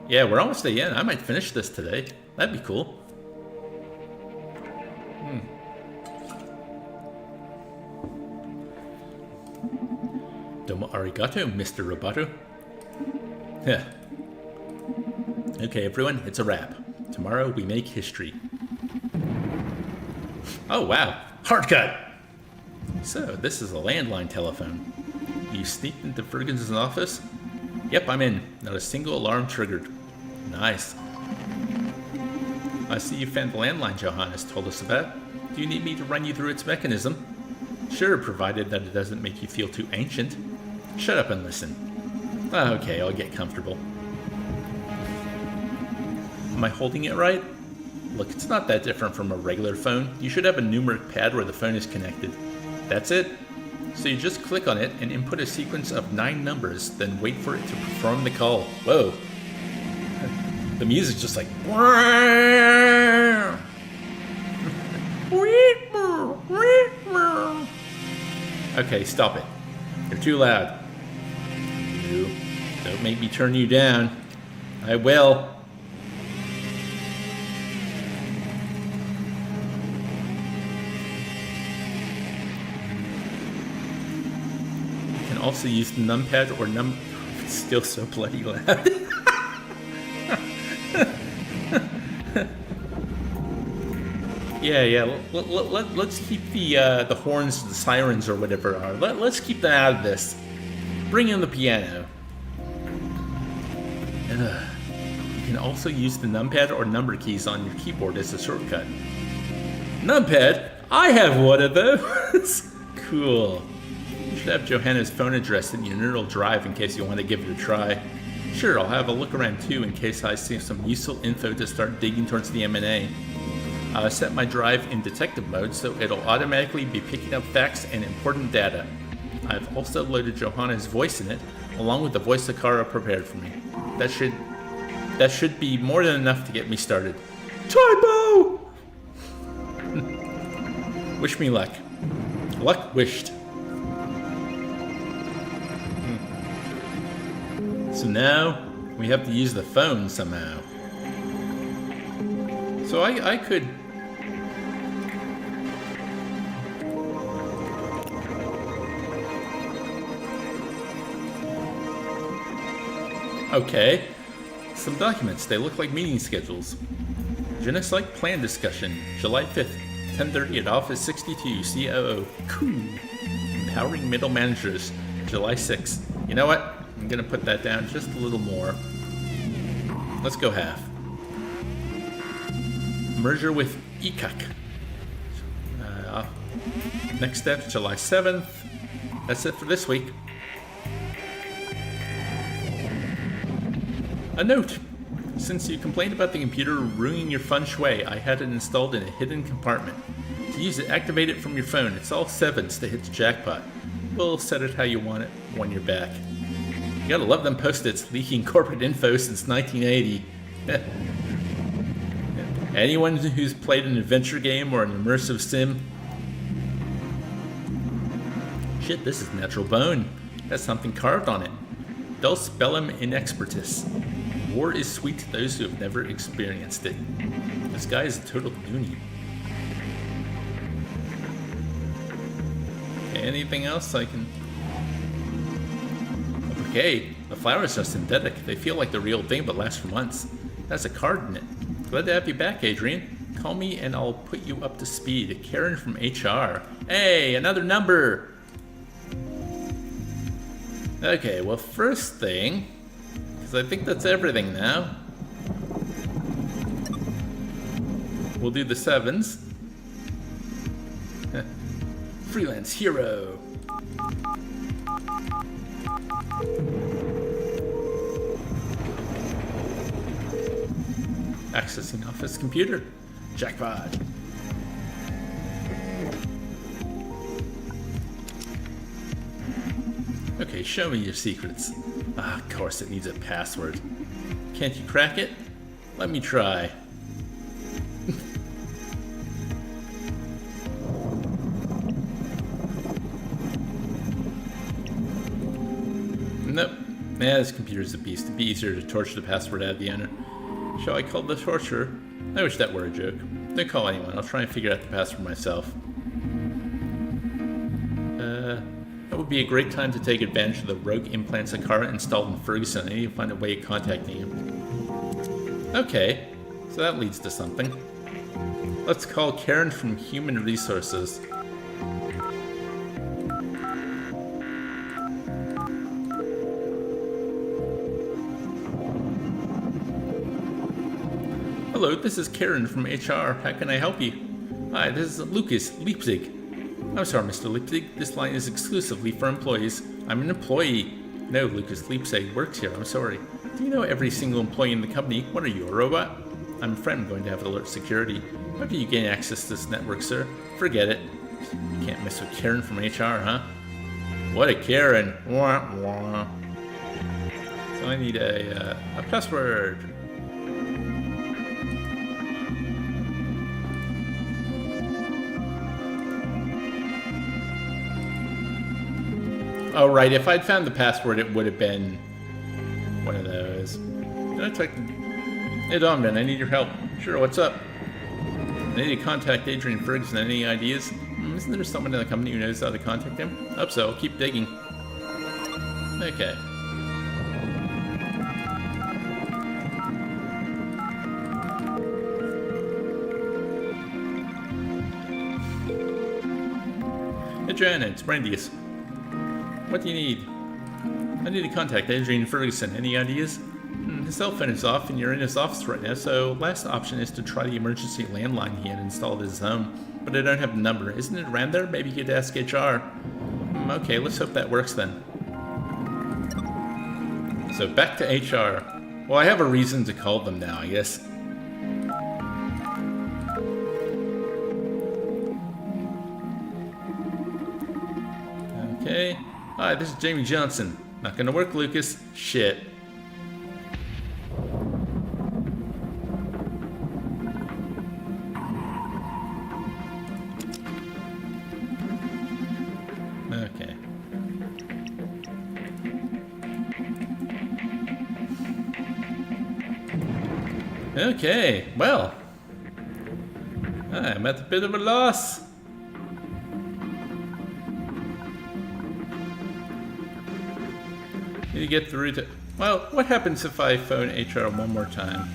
Yeah, we're almost at the end. I might finish this today. That'd be cool. Domo arigato, Mr. Roboto. Yeah. Okay, everyone, it's a wrap. Tomorrow we make history. Oh, wow. Hard cut! So, this is a landline telephone. You sneaked into Ferguson's office? Yep, I'm in. Not a single alarm triggered. Nice. I see you found the landline Johannes told us about. Do you need me to run you through its mechanism? Sure, provided that it doesn't make you feel too ancient. Shut up and listen. Okay, I'll get comfortable. Am I holding it right? Look, it's not that different from a regular phone. You should have a numeric pad where the phone is connected. That's it. So you just click on it and input a sequence of 9 numbers, then wait for it to perform the call. Whoa. The music's just like... Okay, stop it. You're too loud. No, don't make me turn you down. I will. You can also use the numpad or It's still so bloody loud. Yeah. Let's keep the horns, the sirens, or whatever are. Let's keep them out of this. Bring in the piano. You can also use the numpad or number keys on your keyboard as a shortcut. Numpad? I have one of those. Cool. You should have Johanna's phone address in your neural drive in case you want to give it a try. Sure, I'll have a look around too in case I see some useful info to start digging towards the M&A. I'll set my drive in detective mode so it'll automatically be picking up facts and important data. I've also loaded Johanna's voice in it, along with the voice Akara prepared for me. That should be more than enough to get me started. Typo! Wish me luck. Luck wished. So now, we have to use the phone somehow. So I could... Okay. Some documents. They look like meeting schedules. Genocide Plan Discussion, July 5th, 10:30 at Office 62, COO. Cool. Empowering Middle Managers, July 6th. You know what? I'm going to put that down just a little more. Let's go half. Merger with ECAC. Next step, July 7th. That's it for this week. A note! Since you complained about the computer ruining your feng shui, I had it installed in a hidden compartment. To use it, activate it from your phone. It's all 7s to hit the jackpot. We'll set it how you want it when you're back. You gotta love them post-its leaking corporate info since 1980. Anyone who's played an adventure game or an immersive sim? Shit, this is natural bone. Has something carved on it. Dulce bellum inexpertis. War is sweet to those who have never experienced it. This guy is a total goonie. Anything else I can... Okay, the flowers are synthetic. They feel like the real thing but last for months. That's a card in it. Glad to have you back, Adrian. Call me and I'll put you up to speed. Karen from HR. Hey, another number! Okay, well, first thing, because I think that's everything now. We'll do the 7s. Freelance hero. Accessing office computer. Jackpot. Okay, show me your secrets. Ah, of course it needs a password. Can't you crack it? Let me try. Nope. Yeah, this computer's a beast. It'd be easier to torture the password out of the owner. Shall I call the torturer? I wish that were a joke. Don't call anyone. I'll try and figure out the password myself. That would be a great time to take advantage of the rogue implants Akara installed in Ferguson. I need to find a way of contacting him. Okay, so that leads to something. Let's call Karen from Human Resources. Hello, this is Karen from HR. How can I help you? Hi, this is Lucas Leipzig. I'm sorry, Mr. Leipzig. This line is exclusively for employees. I'm an employee. No, Lucas Leipzig works here. I'm sorry. Do you know every single employee in the company? What are you, a robot? I'm afraid I'm going to have to alert security. How do you gain access to this network, sir? Forget it. You can't mess with Karen from HR, huh? What a Karen. Wah, wah. So I need a password. Oh, right. If I'd found the password, it would have been one of those. Did I type? Hey, Donovan, I need your help. Sure, what's up? I need to contact Adrian Ferguson. Any ideas? Isn't there someone in the company who knows how to contact him? Hope so. I'll keep digging. Okay. Hey, Joanna, it's Brandius. What do you need? I need to contact Adrian Ferguson. Any ideas? His cell phone is off and you're in his office right now, so last option is to try the emergency landline he had installed at his home. But I don't have the number. Isn't it around there? Maybe you could ask HR. Okay, let's hope that works then. So back to HR. Well, I have a reason to call them now, I guess. Okay. Hi, this is Jamie Johnson. Not gonna work, Lucas. Shit. Okay. Okay, well. I'm at a bit of a loss. Need to get through to... Well, what happens if I phone HR one more time?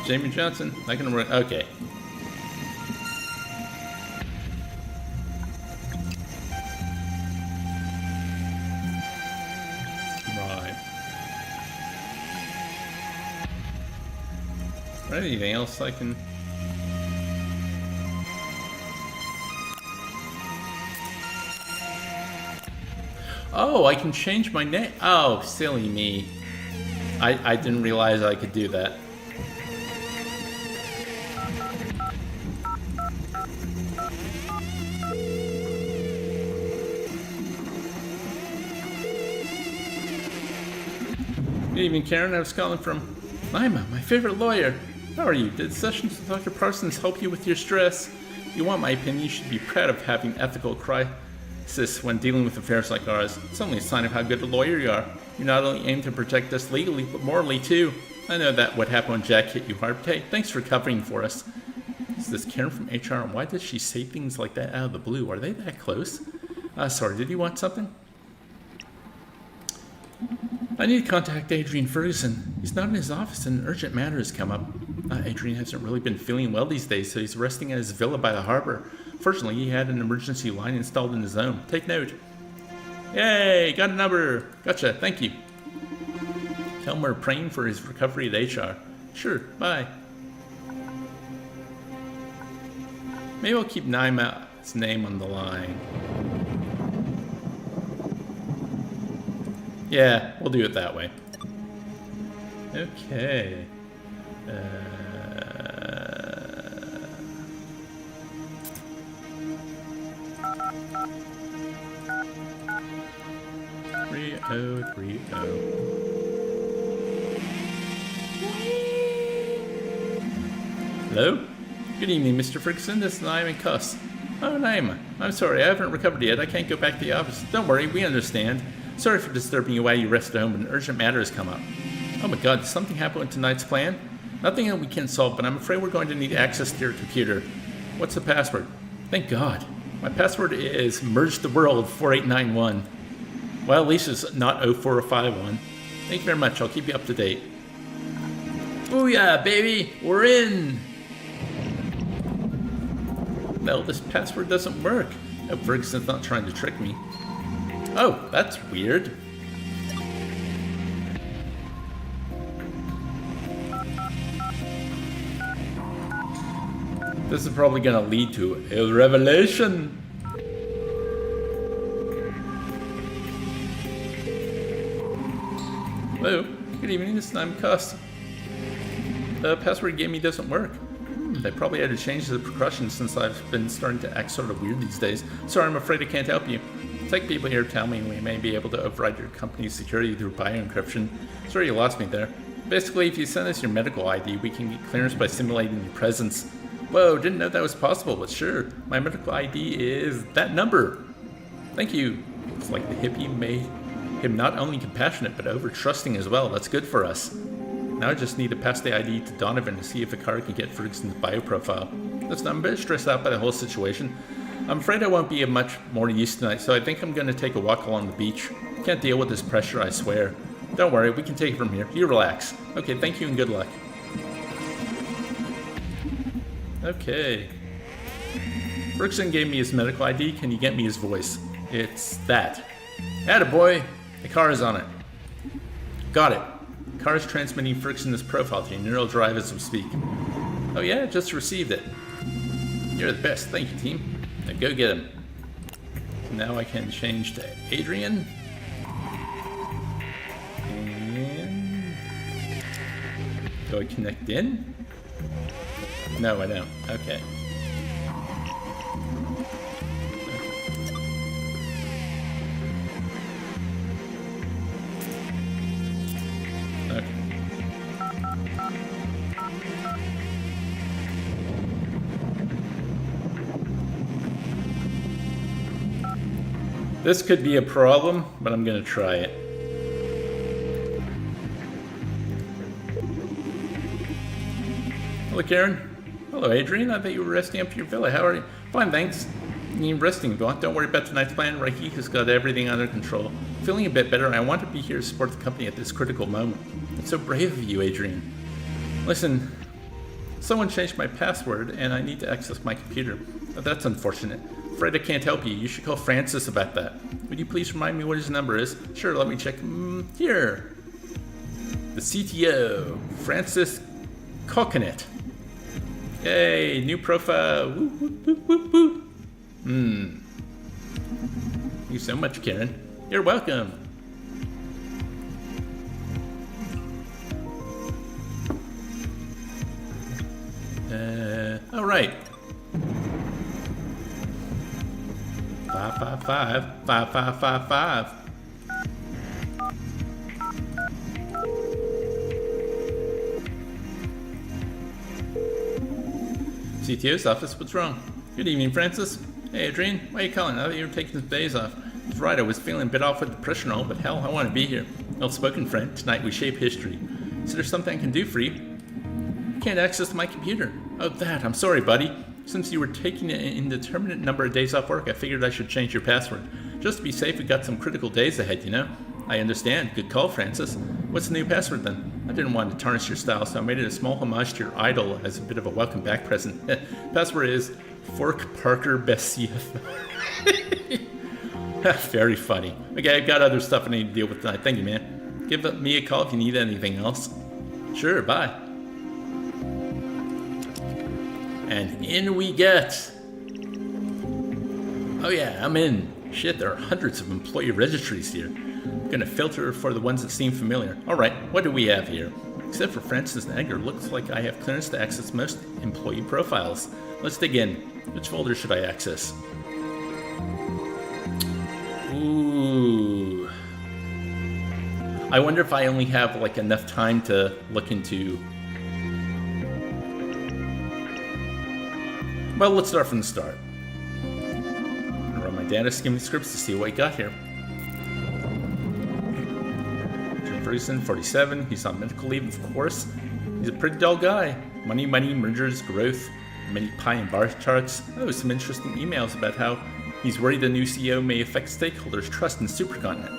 Jamie Johnson? I can work... Okay. Anything else I can... Oh, I can change my name. Oh, silly me. I didn't realize I could do that. Good evening, Karen. I was calling from Lima, my favorite lawyer. How are you? Did sessions with Dr. Parsons help you with your stress? If you want my opinion, you should be proud of having ethical crisis when dealing with affairs like ours. It's only a sign of how good a lawyer you are. You not only aim to protect us legally, but morally too. I know that what happened when Jack hit you hard, but hey, thanks for covering for us. Is this Karen from HR, and why does she say things like that out of the blue? Are they that close? Sorry, did you want something? I need to contact Adrian Ferguson. He's not in his office and an urgent matter has come up. Adrian hasn't really been feeling well these days, so he's resting at his villa by the harbor. Fortunately, he had an emergency line installed in his home. Take note. Yay, got a number. Gotcha, thank you. Tell him we're praying for his recovery at HR. Sure, bye. Maybe I'll keep Naima's name on the line. Yeah, we'll do it that way. Okay. 3030. Hello? Good evening, Mr. Ferguson. This is Naima and Cuss. Oh, Naima. I'm sorry, I haven't recovered yet. I can't go back to the office. Don't worry, we understand. Sorry for disturbing you while you rest at home, but an urgent matter has come up. Oh my god, did something happen with tonight's plan? Nothing that we can solve, but I'm afraid we're going to need access to your computer. What's the password? Thank god. My password is merge the world 4891. Well, at least it's not 04051. Thank you very much. I'll keep you up to date. Booyah, baby! We're in! No, this password doesn't work. Oh, Ferguson's not trying to trick me. Oh, that's weird. This is probably going to lead to a revelation. Hello, good evening, this is Naima Cuss. The password you gave me doesn't work. They probably had to change the precautions since I've been starting to act sort of weird these days. Sorry, I'm afraid I can't help you. Tech people here tell me we may be able to override your company's security through bioencryption. Sorry you lost me there. Basically, if you send us your medical ID, we can get clearance by simulating your presence. Whoa, didn't know that was possible, but sure. My medical ID is that number. Thank you. Looks like the hippie made him not only compassionate, but over-trusting as well. That's good for us. Now I just need to pass the ID to Donovan to see if a car can get Ferguson's bioprofile. Listen, I'm a bit stressed out by the whole situation. I'm afraid I won't be of much more use tonight, so I think I'm going to take a walk along the beach. Can't deal with this pressure, I swear. Don't worry, we can take it from here. You relax. Okay, thank you and good luck. Okay. Ferguson gave me his medical ID. Can you get me his voice? It's that. Attaboy! The car is on it. Got it. The car is transmitting Ferguson's profile to your neural drive as we speak. Oh yeah, just received it. You're the best. Thank you, team. Now go get him. Now I can change to Adrian. And do I connect in? No, I don't. Okay. Okay. This could be a problem, but I'm going to try it. Hello, Karen. Hello, Adrian. I thought you were resting up at your villa. How are you? Fine, thanks. You need resting if you want. Don't worry about tonight's plan. Reiki has got everything under control. Feeling a bit better. I want to be here to support the company at this critical moment. It's so brave of you, Adrian. Listen, someone changed my password and I need to access my computer. Oh, that's unfortunate. Afraid I can't help you. You should call Francis about that. Would you please remind me what his number is? Sure, let me check. Here. The CTO, Francis Coconet. Yay, new profile. Woo, woo, woo, woo, woo. Thank you so much, Karen. You're welcome. All right. 555 5555. CTO's office, what's wrong? Good evening, Francis. Hey, Adrian, why are you calling? I thought you were taking some days off. That's right, I was feeling a bit off with depression and all, but hell, I want to be here. Well-spoken friend, tonight we shape history. Is there something I can do for you? I can't access my computer. Oh, that, I'm sorry, buddy. Since you were taking an indeterminate number of days off work, I figured I should change your password. Just to be safe, we got some critical days ahead, you know? I understand. Good call, Francis. What's the new password then? I didn't want to tarnish your style, so I made it a small homage to your idol as a bit of a welcome back present. Password is Fork Parker Bessie. Very funny. Okay, I've got other stuff I need to deal with tonight. Thank you, man. Give me a call if you need anything else. Sure, bye. And in we get. Oh yeah, I'm in. Shit, there are hundreds of employee registries here. I'm gonna filter for the ones that seem familiar. Alright, what do we have here? Except for Francis and Edgar, looks like I have clearance to access most employee profiles. Let's dig in. Which folder should I access? Ooh. I wonder if I only have like enough time to look into... Well, let's start from the start. I'm gonna run my data skimming scripts to see what we got here. Jim Ferguson, 47. He's on medical leave, of course. He's a pretty dull guy. Money, mergers, growth, many pie and bar charts. Oh, some interesting emails about how he's worried the new CEO may affect stakeholders' trust in Supercontinent.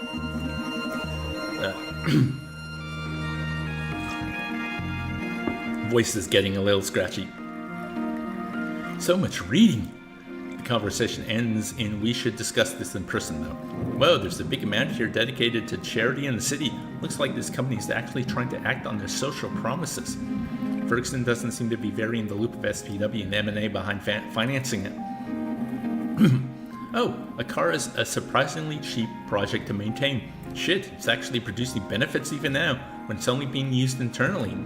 Voice is getting a little scratchy. So much reading. The conversation ends in we should discuss this in person though. Whoa, there's a big amount here dedicated to charity in the city. Looks like this company is actually trying to act on their social promises. Ferguson doesn't seem to be very in the loop of SPW and M&A behind financing it. Oh, a car is a surprisingly cheap project to maintain. Shit, it's actually producing benefits even now, when it's only being used internally.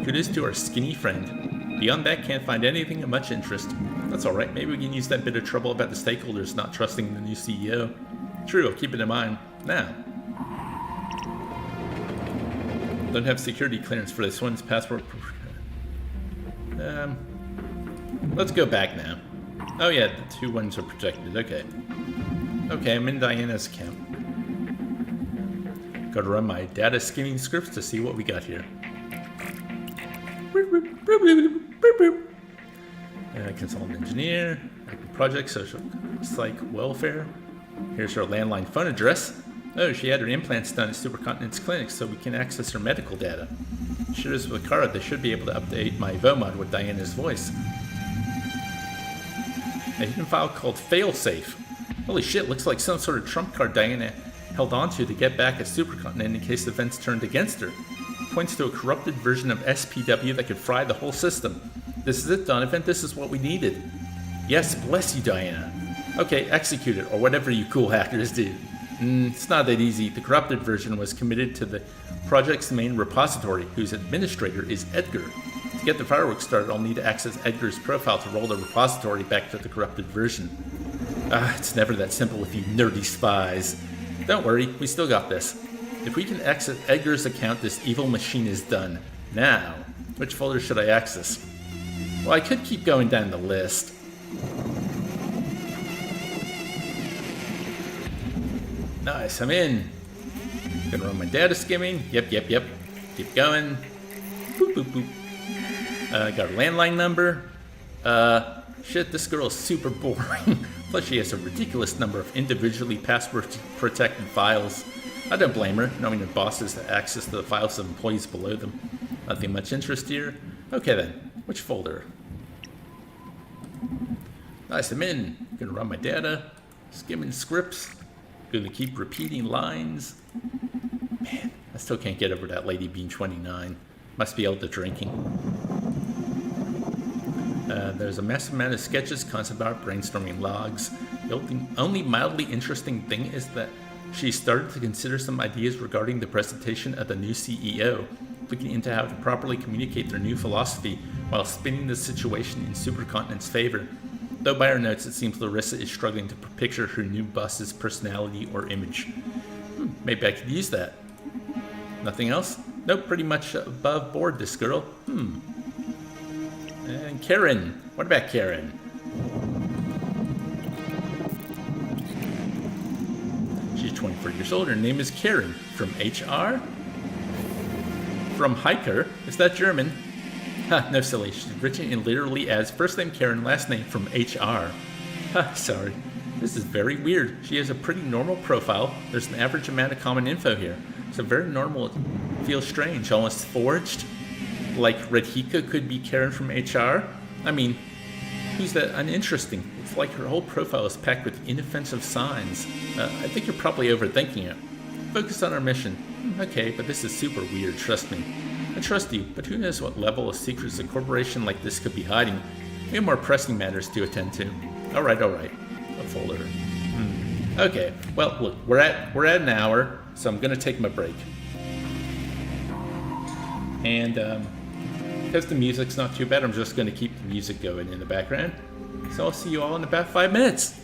Kudos to our skinny friend. Beyond that, can't find anything of much interest. That's alright, maybe we can use that bit of trouble about the stakeholders not trusting the new CEO. True, I'll keep it in mind. Now. Don't have security clearance for this one's password. Let's go back now. Oh yeah, the two ones are protected, okay. Okay, I'm in Diana's account. Gotta run my data skimming scripts to see what we got here. Consultant engineer, project, social, psych, welfare. Here's her landline phone address. Oh, she had her implants done at Supercontinent's clinic so we can access her medical data. Sure as with Kara, they should be able to update my VOMOD with Diana's voice. A hidden file called Failsafe. Holy shit, looks like some sort of trump card Diana held onto to get back at Supercontinent in case events turned against her. Points to a corrupted version of SPW that could fry the whole system. This is it, Donovan. This is what we needed. Yes, bless you, Diana. Okay, execute it, or whatever you cool hackers do. It's not that easy. The corrupted version was committed to the project's main repository, whose administrator is Edgar. To get the fireworks started, I'll need to access Edgar's profile to roll the repository back to the corrupted version. It's never that simple with you nerdy spies. Don't worry, we still got this. If we can access Edgar's account, this evil machine is done. Now, which folder should I access? Well, I could keep going down the list. Nice, I'm in. Gonna run my data skimming. Yep. Keep going. Boop, boop, boop. Got a landline number. Shit, this girl is super boring. Plus she has a ridiculous number of individually password-protected files. I don't blame her, knowing her bosses have access to the files of employees below them. Nothing much interest here. Okay then, which folder? Nice, I'm in. Gonna run my data. Skimming scripts. Gonna keep repeating lines. Man, I still can't get over that Lady Bean 29. Must be out to drinking. There's a massive amount of sketches, concept art, brainstorming logs. The only mildly interesting thing is that she started to consider some ideas regarding the presentation of the new CEO, looking into how to properly communicate their new philosophy while spinning the situation in Supercontinent's favor. Though by her notes, it seems Larissa is struggling to picture her new boss's personality or image. Maybe I could use that. Nothing else? Nope, pretty much above board, this girl. And Karen. What about Karen? She's 24 years old. Her name is Karen. From HR? From Hiker? Is that German? Ha, no silly. She's written in literally as first name Karen, last name from HR. Ha, sorry. This is very weird. She has a pretty normal profile. There's an average amount of common info here. So very normal. It feels strange, almost forged. Like Redhika could be Karen from HR. I mean, who's that uninteresting? It's like her whole profile is packed with inoffensive signs. I think you're probably overthinking it. Focus on our mission. Okay, but this is super weird, trust me. I trust you, but who knows what level of secrets a corporation like this could be hiding. We have more pressing matters to attend to. Alright. A folder. Okay, well, look, we're at an hour, so I'm going to take my break. And because the music's not too bad, I'm just going to keep the music going in the background. So I'll see you all in about 5 minutes.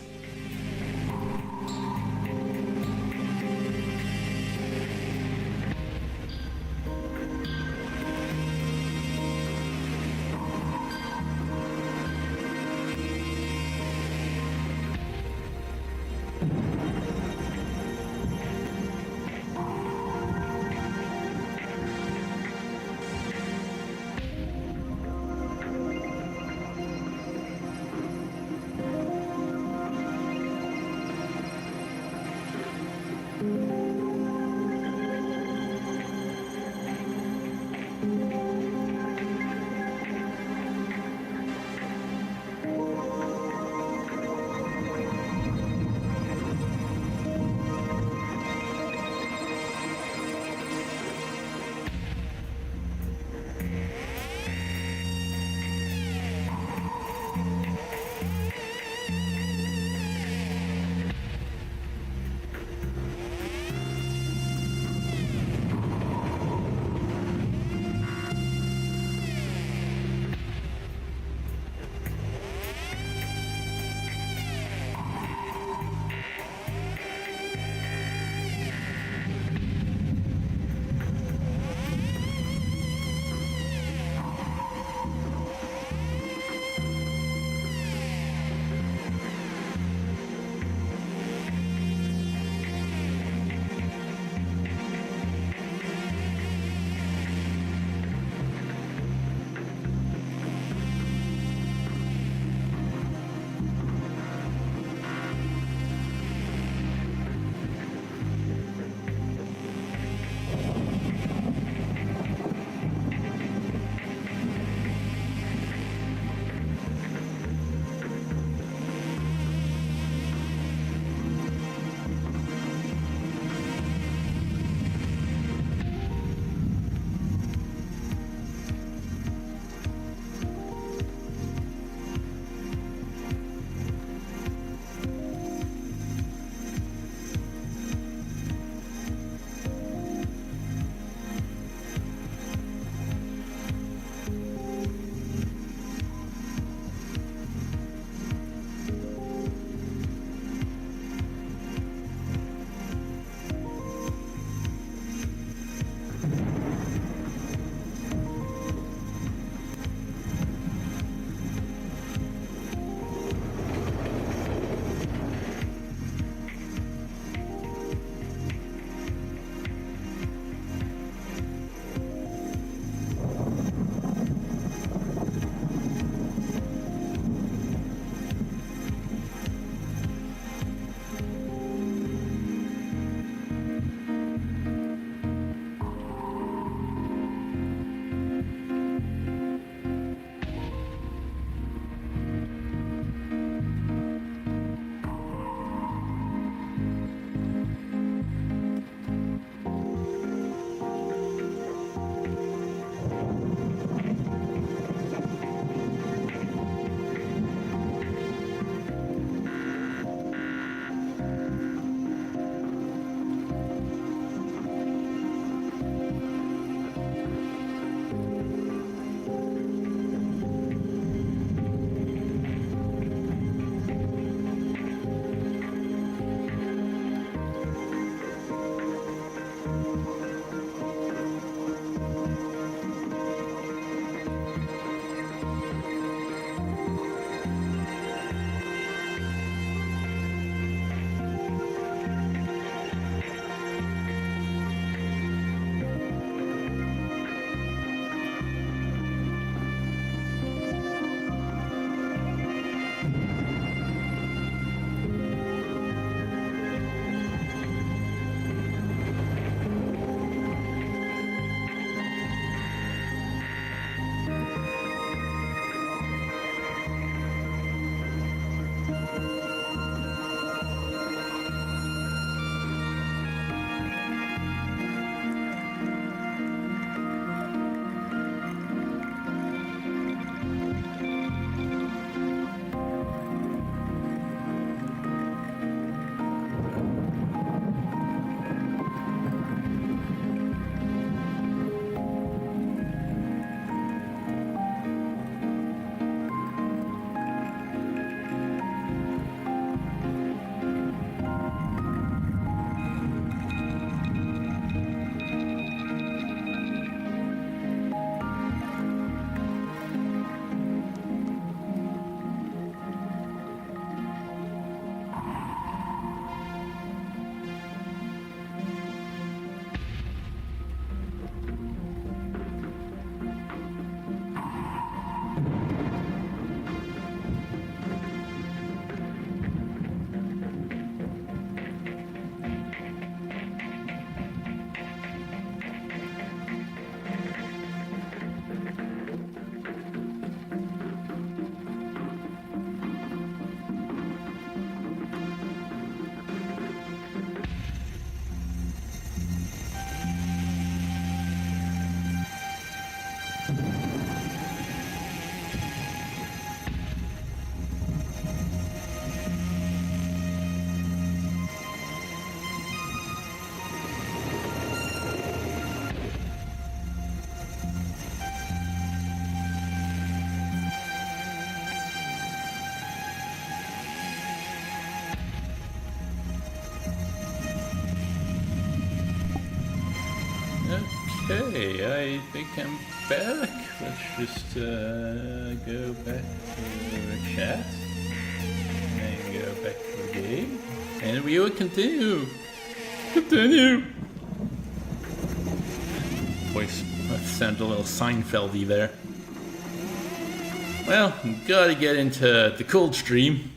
Okay, I think I'm back. Let's just go back to the chat and go back to the game, and we will continue. Voice sounded a little Seinfeldy there. Well, gotta get into the cold stream.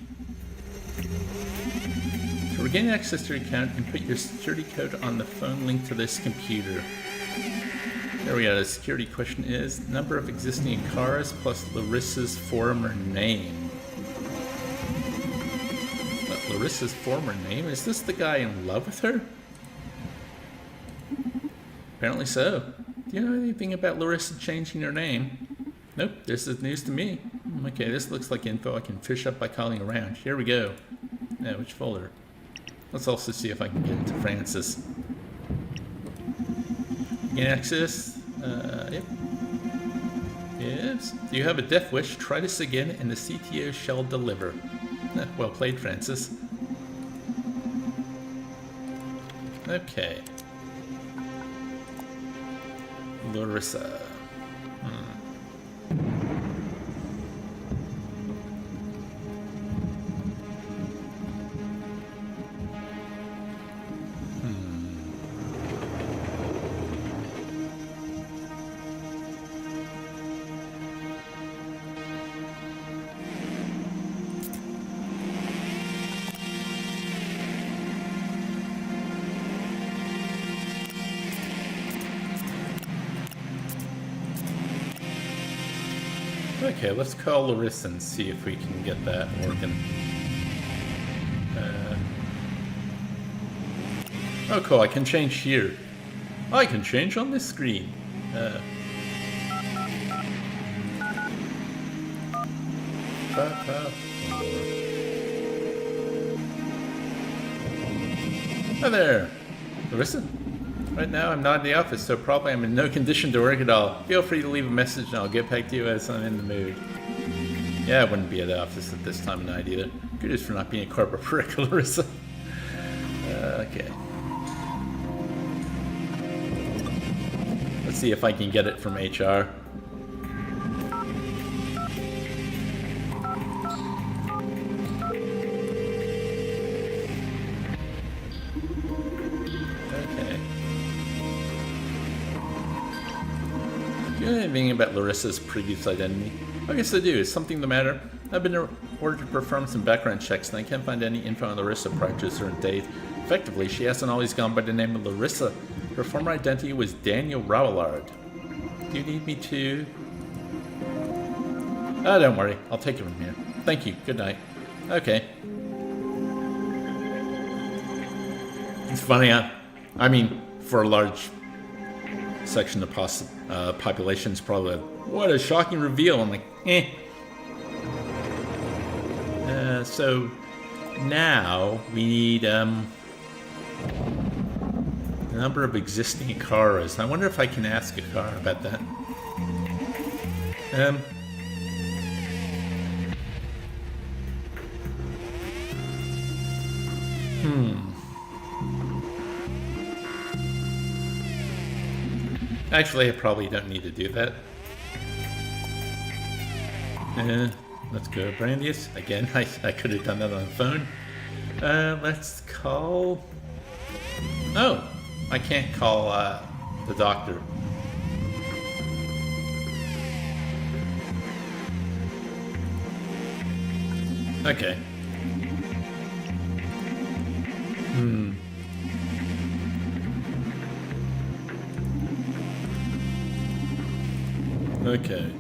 To regain access to your account, input your security code on the phone linked to this computer. There we go. The security question is number of existing cars plus Larissa's former name. Larissa's former name? Is this the guy in love with her? Apparently so. Do you know anything about Larissa changing her name? Nope, this is news to me. Okay, this looks like info I can fish up by calling around. Here we go. Which folder? Let's also see if I can get into Francis. Gain access? Yep. Yes. Do you have a death wish? Try this again and the CTO shall deliver. Well played, Francis. Okay. Larissa. Okay, let's call Larissa and see if we can get that working. Oh cool, I can change here. I can change on this screen. Hi there, Larissa. Right now I'm not in the office, so probably I'm in no condition to work at all. Feel free to leave a message and I'll get back to you as I'm in the mood. Yeah, I wouldn't be at the office at this time of night either. Kudos for not being a corporate prick, Larissa. Okay. Let's see if I can get it from HR. Anything about Larissa's previous identity? I guess I do. Is something the matter? I've been ordered to perform some background checks and I can't find any info on Larissa prior to a certain date. Effectively, she hasn't always gone by the name of Larissa. Her former identity was Daniel Rawlard. Do you need me to? Oh, don't worry. I'll take it from here. Thank you. Good night. Okay. It's funny, I mean, for a large section of population's probably like, what a shocking reveal. I'm like, eh. So now we need the number of existing cars. I wonder if I can ask a car about that. Actually, I probably don't need to do that. Let's go Brandius. Again, I could have done that on the phone. Let's call... Oh, I can't call the doctor. Okay. Okay.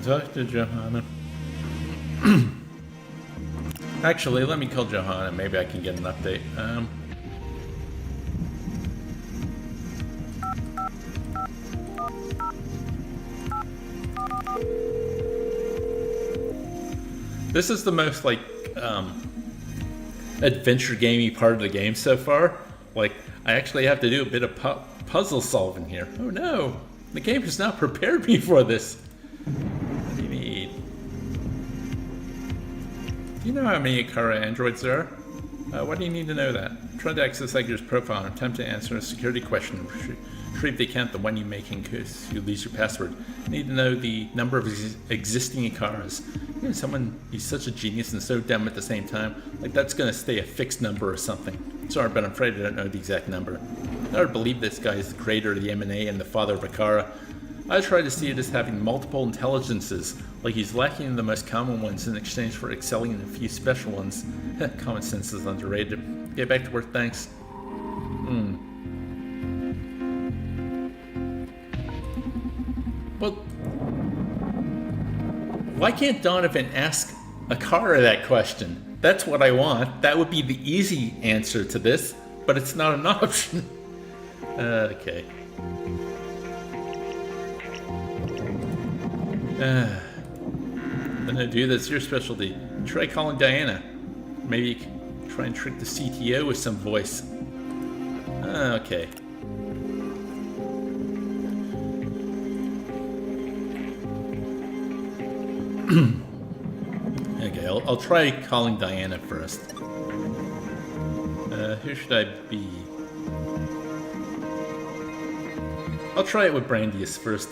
Dr. Johanna. Actually, let me call Johanna. Maybe I can get an update. This is the most, like, adventure gamey part of the game so far. Like, I actually have to do a bit of puzzle solving here. Oh no! The game has not prepared me for this. What do you need? Do you know how many Akara androids there are? Why do you need to know that? Try to access Edgar's profile and attempt to answer a security question. Retrieve the account, the one you make in case you lose your password. You need to know the number of existing Akaras. You know, someone, he's such a genius and so dumb at the same time. Like, that's gonna stay a fixed number or something. Sorry, but I'm afraid I don't know the exact number. I would believe this guy is the creator of the M&A and the father of Akara. I try to see it as having multiple intelligences, like he's lacking in the most common ones in exchange for excelling in a few special ones. Common sense is underrated. Get back to work, thanks. Well, why can't Donovan ask Akara that question? That's what I want. That would be the easy answer to this, but it's not an option. Okay. No, dude, that's your specialty. Try calling Diana. Maybe you can try and trick the CTO with some voice. Okay. Okay, I'll try calling Diana first. Who should I be? I'll try it with Brandius first.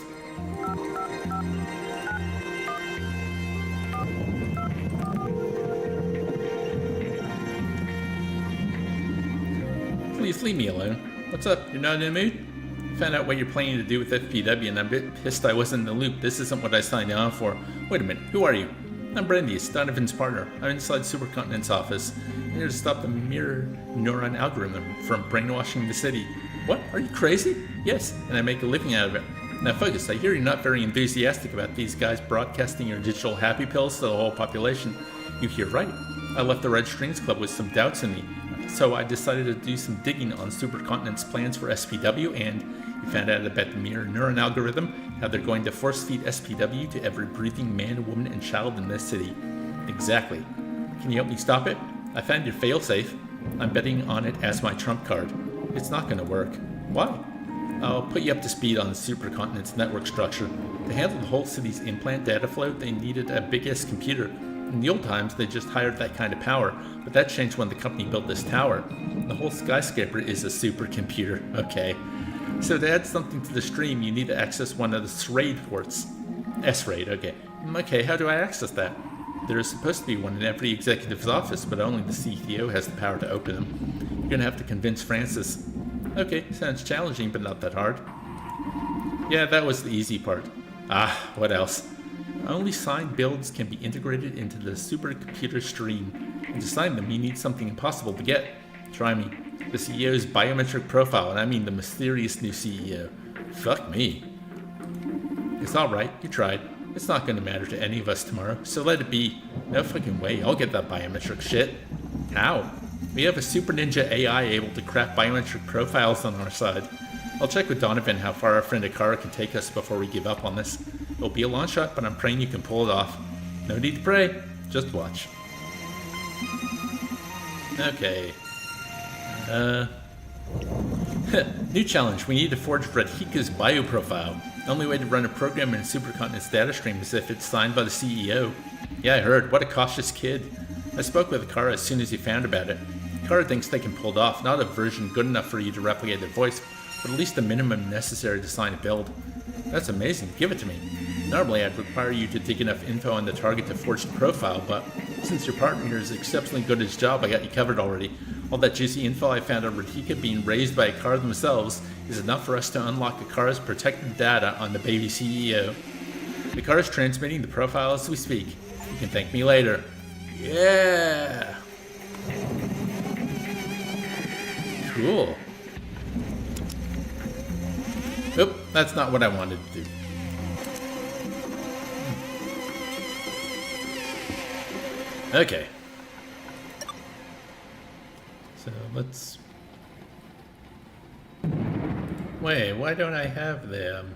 Please leave me alone. What's up? You're not in the mood? Found out what you're planning to do with FPW and I'm a bit pissed I wasn't in the loop. This isn't what I signed on for. Wait a minute, who are you? I'm Brandius, Donovan's partner. I'm inside Supercontinent's office. I'm here to stop the mirror neuron algorithm from brainwashing the city. What? Are you crazy? Yes, and I make a living out of it. Now focus, I hear you're not very enthusiastic about these guys broadcasting your digital happy pills to the whole population. You hear right. I left the Red Strings Club with some doubts in me. So I decided to do some digging on Supercontinent's plans for SPW, and we found out about the mirror neuron algorithm, how they're going to force feed SPW to every breathing man, woman, and child in this city. Exactly. Can you help me stop it? I found your failsafe. I'm betting on it as my trump card. It's not going to work. Why? I'll put you up to speed on the Supercontinent's network structure. To handle the whole city's implant data flow, they needed a big-ass computer. In the old times, they just hired that kind of power, but that changed when the company built this tower. The whole skyscraper is a supercomputer, okay. So to add something to the stream, you need to access one of the SRAID ports. SRAID, okay. Okay, how do I access that? There is supposed to be one in every executive's office, but only the CTO has the power to open them. You're gonna have to convince Francis. Okay, sounds challenging, but not that hard. Yeah, that was the easy part. What else? Only signed builds can be integrated into the supercomputer stream. And to sign them, you need something impossible to get. Try me. The CEO's biometric profile, and I mean the mysterious new CEO. Fuck me. It's alright, you tried. It's not gonna matter to any of us tomorrow, so let it be. No fucking way, I'll get that biometric shit. How? We have a super ninja AI able to craft biometric profiles on our side. I'll check with Donovan how far our friend Akara can take us before we give up on this. It'll be a long shot, but I'm praying you can pull it off. No need to pray, just watch. Okay. New challenge. We need to forge Radhika's bioprofile. The only way to run a program in Supercontinent's data stream is if it's signed by the CEO. Yeah, I heard. What a cautious kid. I spoke with Akara as soon as he found about it. Akara thinks they can pull it off. Not a version good enough for you to replicate their voice, but at least the minimum necessary to sign a build. That's amazing. Give it to me. Normally, I'd require you to dig enough info on the target to forge the profile, but since your partner here is exceptionally good at his job, I got you covered already. All that juicy info I found on Radhika being raised by Akara themselves is enough for us to unlock Akara's protected data on the baby CEO. Akara's transmitting the profile as we speak. You can thank me later. Yeah! Cool. Oop, that's not what I wanted to do. Okay. So let's... Wait, why don't I have them?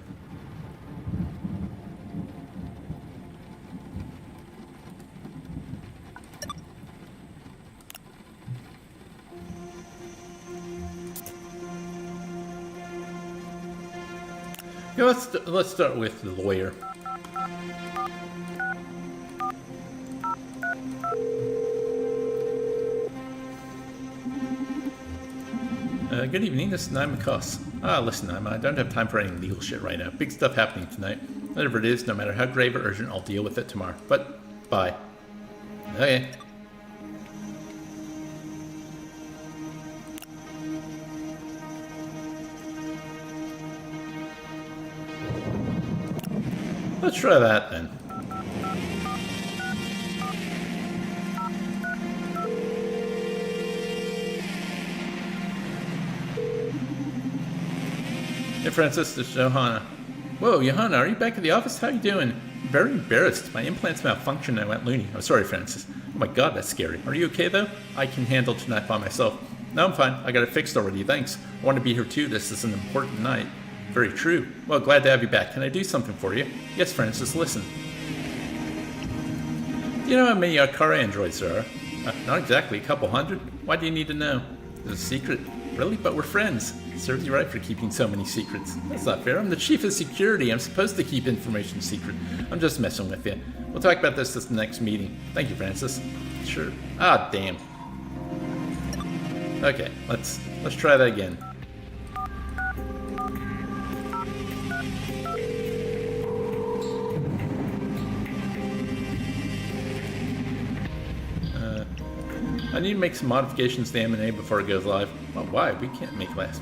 Yeah, let's start with the lawyer. Good evening, this is Naima Koss. Listen, Naima, I don't have time for any legal shit right now. Big stuff happening tonight. Whatever it is, no matter how grave or urgent, I'll deal with it tomorrow. But, bye. Okay. Let's try that then. Hey Francis, this is Johanna. Whoa, Johanna, are you back at the office? How you doing? Very embarrassed. My implants malfunctioned and I went loony. Oh, sorry, Francis. Oh my god, that's scary. Are you okay though? I can handle tonight by myself. No, I'm fine. I got it fixed already, thanks. I want to be here too. This is an important night. Very true. Well, glad to have you back. Can I do something for you? Yes, Francis, listen. Do you know how many car androids there are? Not exactly, a couple hundred. Why do you need to know? It's a secret. Really? But we're friends. Serves you right for keeping so many secrets. That's not fair. I'm the chief of security. I'm supposed to keep information secret. I'm just messing with you. We'll talk about this at the next meeting. Thank you, Francis. Sure. Ah, damn. Okay, let's try that again. I need to make some modifications to M&A before it goes live. Well, why? We can't make last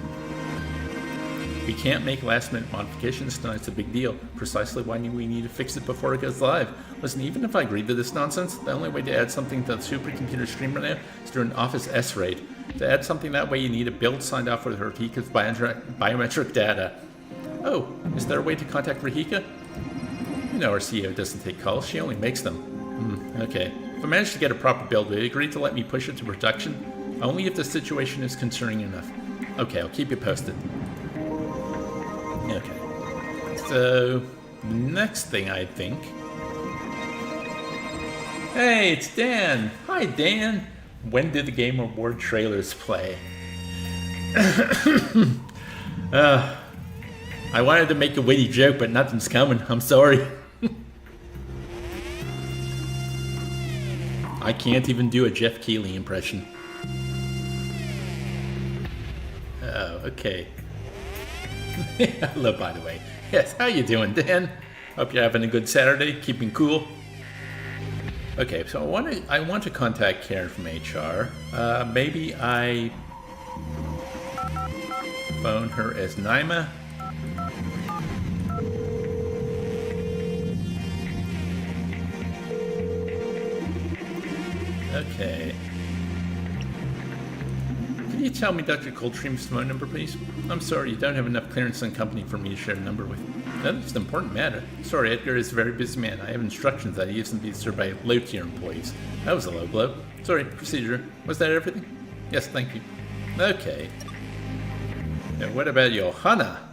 minute modifications. Tonight's a big deal. Precisely why we need to fix it before it goes live. Listen, even if I agree to this nonsense, the only way to add something to the supercomputer stream right now is through an Office S RAID. To add something that way, you need a build signed off with Rahika's biometric data. Oh, is there a way to contact Rahika? You know our CEO doesn't take calls. She only makes them. Okay. If I manage to get a proper build, will you agree to let me push it to production? Only if the situation is concerning enough. Okay, I'll keep you posted. Okay. So, next thing I think... Hey, it's Dan! Hi, Dan! When did the Game Award trailers play? I wanted to make a witty joke, but nothing's coming. I'm sorry. I can't even do a Jeff Keighley impression. Oh, okay. Hello, by the way. Yes, how you doing, Dan? Hope you're having a good Saturday, keeping cool. Okay, so I want to contact Karen from HR. Maybe I phone her as Naima. Okay. Can you tell me Dr. Coldstream's phone number, please? I'm sorry, you don't have enough clearance in company for me to share a number with. That's an important matter. Sorry, Edgar is a very busy man. I have instructions that he isn't be served by low-tier employees. That was a low blow. Sorry, procedure. Was that everything? Yes, thank you. Okay. Now, what about Johanna?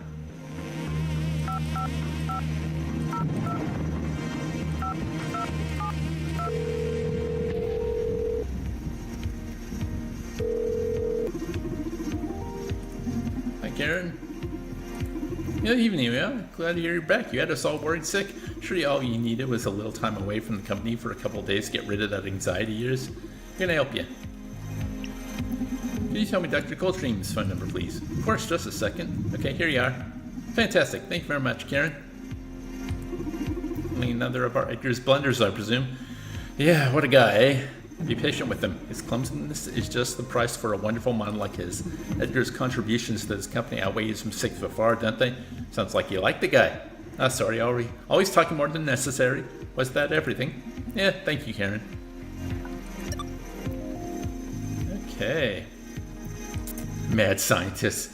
Karen. Good evening, well, glad to hear you're back. You had us all worried sick. Sure, all you needed was a little time away from the company for a couple of days to get rid of that anxiety of yours. Can I help you? Can you tell me Dr. Coldstream's phone number, please? Of course, just a second. Okay, here you are. Fantastic. Thank you very much, Karen. Only another of our Edgar's blunders, I presume. Yeah, what a guy, eh? Be patient with him. His clumsiness is just the price for a wonderful mind like his. Edgar's contributions to this company outweigh his mistakes so far, don't they? Sounds like you like the guy. Sorry, always talking more than necessary. Was that everything? Yeah, thank you, Karen. Okay. Mad scientist.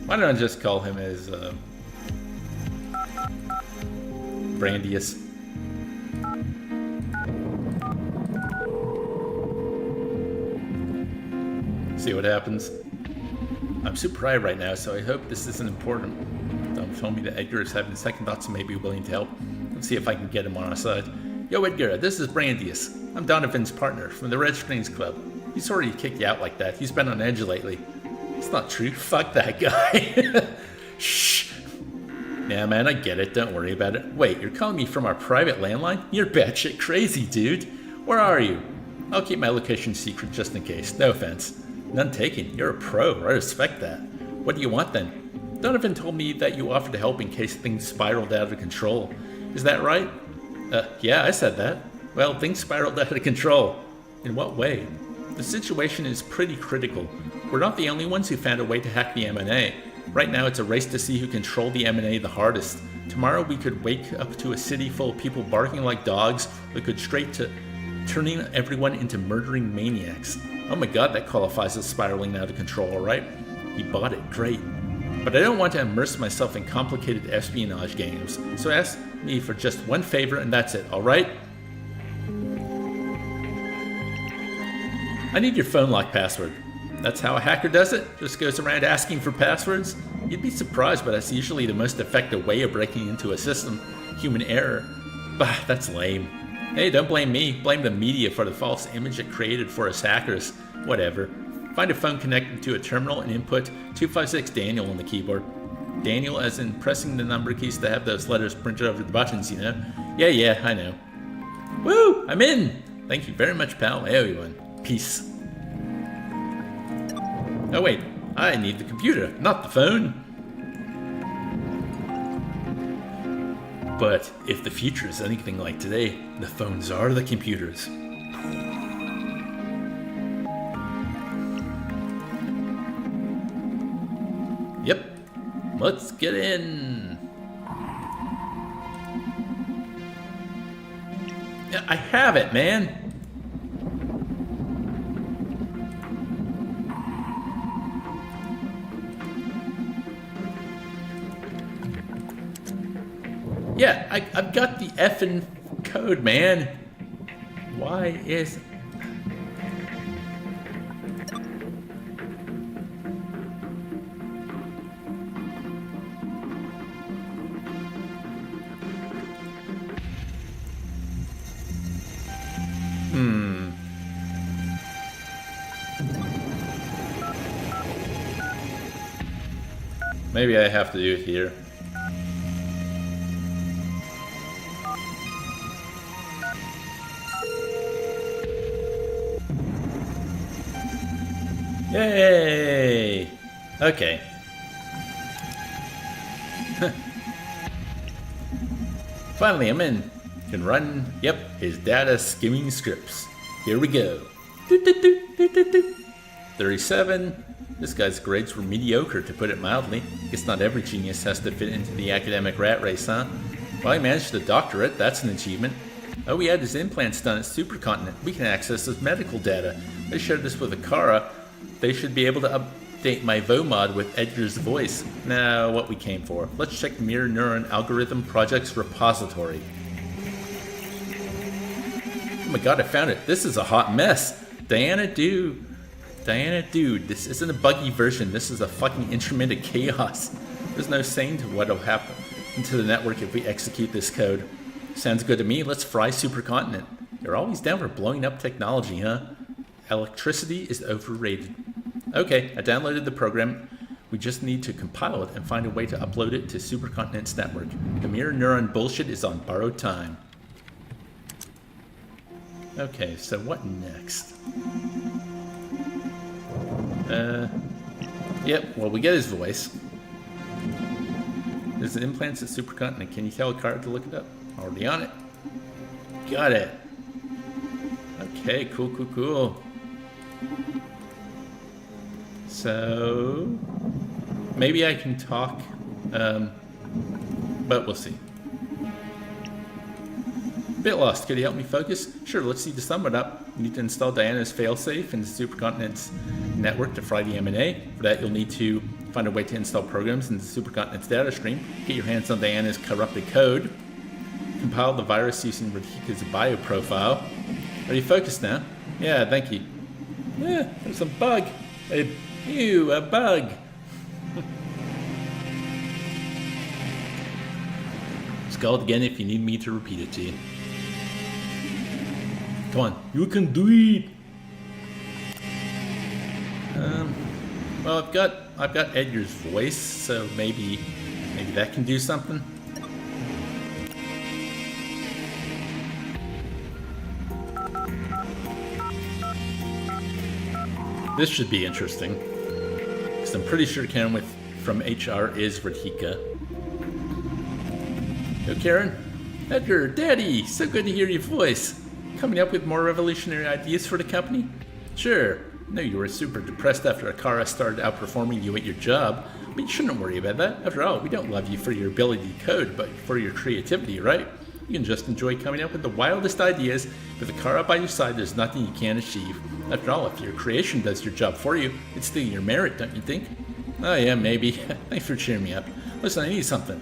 Why don't I just call him as, Brandius? See what happens. I'm super high right now, so I hope this isn't important. Don't tell me that Edgar is having second thoughts and may be willing to help. Let's see if I can get him on our side. Yo, Edgar, this is Brandius. I'm Donovan's partner from the Red Strings Club. He's sorry he kicked you out like that. He's been on edge lately. It's not true. Fuck that guy. Shh. Yeah, man, I get it. Don't worry about it. Wait, you're calling me from our private landline? You're batshit crazy, dude. Where are you? I'll keep my location secret just in case. No offense. None taken. You're a pro. I respect that. What do you want then? Donovan told me that you offered to help in case things spiraled out of control. Is that right? Yeah, I said that. Well, things spiraled out of control. In what way? The situation is pretty critical. We're not the only ones who found a way to hack the M&A. Right now, it's a race to see who controlled the M&A the hardest. Tomorrow, we could wake up to a city full of people barking like dogs. We could straight to turning everyone into murdering maniacs. Oh my god, that qualifies as spiraling out of control, alright? He bought it, great. But I don't want to immerse myself in complicated espionage games, so ask me for just one favor and that's it, alright? I need your phone lock password. That's how a hacker does it? Just goes around asking for passwords? You'd be surprised, but that's usually the most effective way of breaking into a system. Human error. Bah, that's lame. Hey, don't blame me. Blame the media for the false image it created for us hackers. Whatever. Find a phone connected to a terminal and input 256 Daniel on the keyboard. Daniel as in pressing the number keys to have those letters printed over the buttons, you know? Yeah, I know. Woo! I'm in! Thank you very much, pal. I owe you one. Peace. Oh wait, I need the computer, not the phone. But if the future is anything like today, the phones are the computers. Yep, let's get in. Yeah, I have it, man. Yeah, I've got the effing code, man. Why is... Maybe I have to do it here. Yay! Okay. Finally, I'm in. Can run, yep, his data skimming scripts. Here we go. 37. This guy's grades were mediocre, to put it mildly. Guess not every genius has to fit into the academic rat race, huh? Well, I managed a doctorate. That's an achievement. Oh, we had his implants done at Supercontinent. We can access his medical data. I shared this with Akara. They should be able to update my VOMOD with Edgar's voice. Now, what we came for. Let's check Mirror Neuron Algorithm Project's repository. Oh my god, I found it. This is a hot mess. Diana, dude, this isn't a buggy version. This is a fucking intermittent chaos. There's no saying to what'll happen to the network if we execute this code. Sounds good to me. Let's fry Supercontinent. You're always down for blowing up technology, huh? Electricity is overrated. Okay, I downloaded the program. We just need to compile it and find a way to upload it to Supercontinent's network. The mirror neuron bullshit is on borrowed time. Okay, so what next? Yep, well, we get his voice. There's the implants at Supercontinent. Can you tell a card to look it up? Already on it. Got it. Okay, cool. So, maybe I can talk, but we'll see. Bit lost. Could you help me focus? Sure, let's see to sum it up. You need to install Diana's failsafe in the Supercontinent's network to fry the M&A. For that, you'll need to find a way to install programs in the Supercontinent's data stream. Get your hands on Diana's corrupted code. Compile the virus using Radhika's bioprofile. Are you focused now? Yeah, thank you. Yeah, there's a bug. A bug. Scold again if you need me to repeat it to you. Come on, you can do it. Well, I've got Edgar's voice, so maybe that can do something? This should be interesting, because I'm pretty sure Karen from HR is Radhika. Yo, Karen? Edgar, Daddy, so good to hear your voice. Coming up with more revolutionary ideas for the company? Sure. I know you were super depressed after Akara started outperforming you at your job, but you shouldn't worry about that. After all, we don't love you for your ability to code, but for your creativity, right? You can just enjoy coming up with the wildest ideas. With Akara by your side, there's nothing you can't achieve. After all, if your creation does your job for you, it's still your merit, don't you think? Oh yeah, maybe. Thanks for cheering me up. Listen, I need something.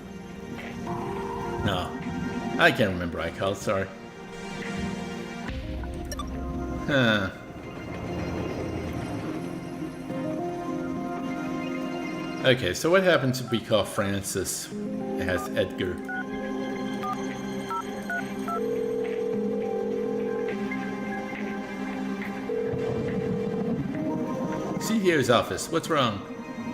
No, I can't remember what I called, sorry. Huh. Okay, so what happens if we call Francis as Edgar? CTO's office, what's wrong?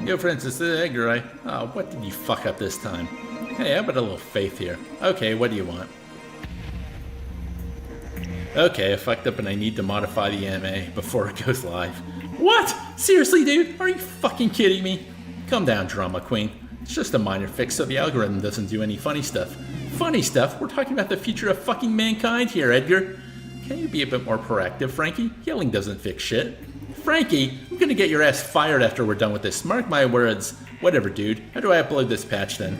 Yo, Francis, this is Edgar, Oh, what did you fuck up this time? Hey, how about a little faith here? Okay, what do you want? Okay, I fucked up and I need to modify the anime before it goes live. What? Seriously, dude? Are you fucking kidding me? Calm down, drama queen. It's just a minor fix so the algorithm doesn't do any funny stuff. Funny stuff? We're talking about the future of fucking mankind here, Edgar. Can you be a bit more proactive, Frankie? Yelling doesn't fix shit. Frankie, I'm gonna get your ass fired after we're done with this. Mark my words. Whatever, dude. How do I upload this patch then?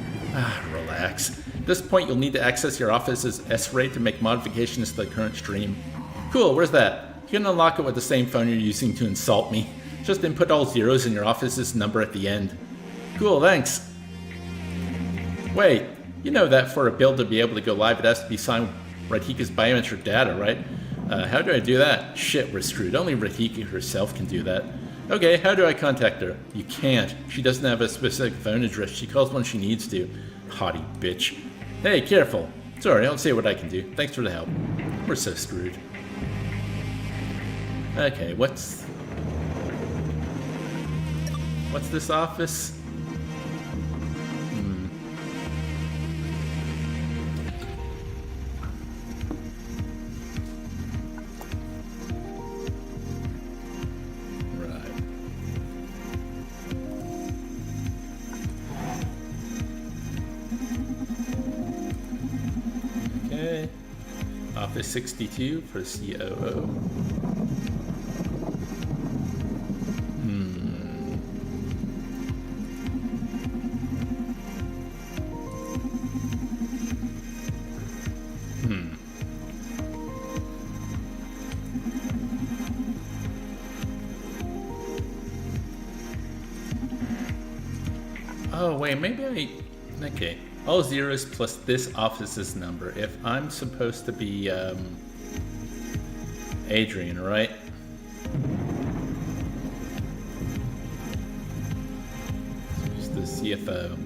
Relax. At this point, you'll need to access your office's S-rate to make modifications to the current stream. Cool, where's that? You can unlock it with the same phone you're using to insult me. Just input all zeros in your office's number at the end. Cool, thanks. Wait, you know that for a build to be able to go live, it has to be signed with Radhika's biometric data, right? How do I do that? Shit, we're screwed. Only Radhika herself can do that. Okay, how do I contact her? You can't. She doesn't have a specific phone address. She calls when she needs to. Haughty bitch. Hey, careful. Sorry, I'll see what I can do. Thanks for the help. We're so screwed. Okay, what's this office? Office 62 for COO. Oh, wait, maybe okay. All zeros plus this office's number. If I'm supposed to be, Adrian, right? Who's the CFO?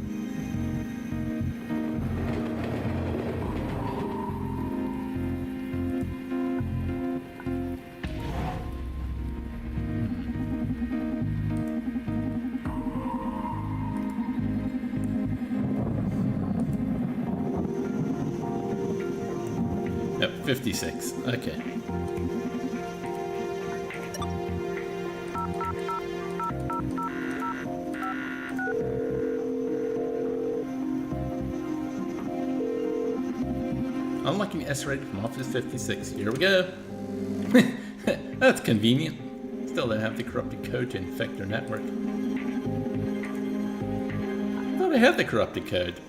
Yep, 56. Okay. Unlocking S-rate from Office 56. Here we go. That's convenient. Still don't have the corrupted code to infect their network. I thought I had the corrupted code.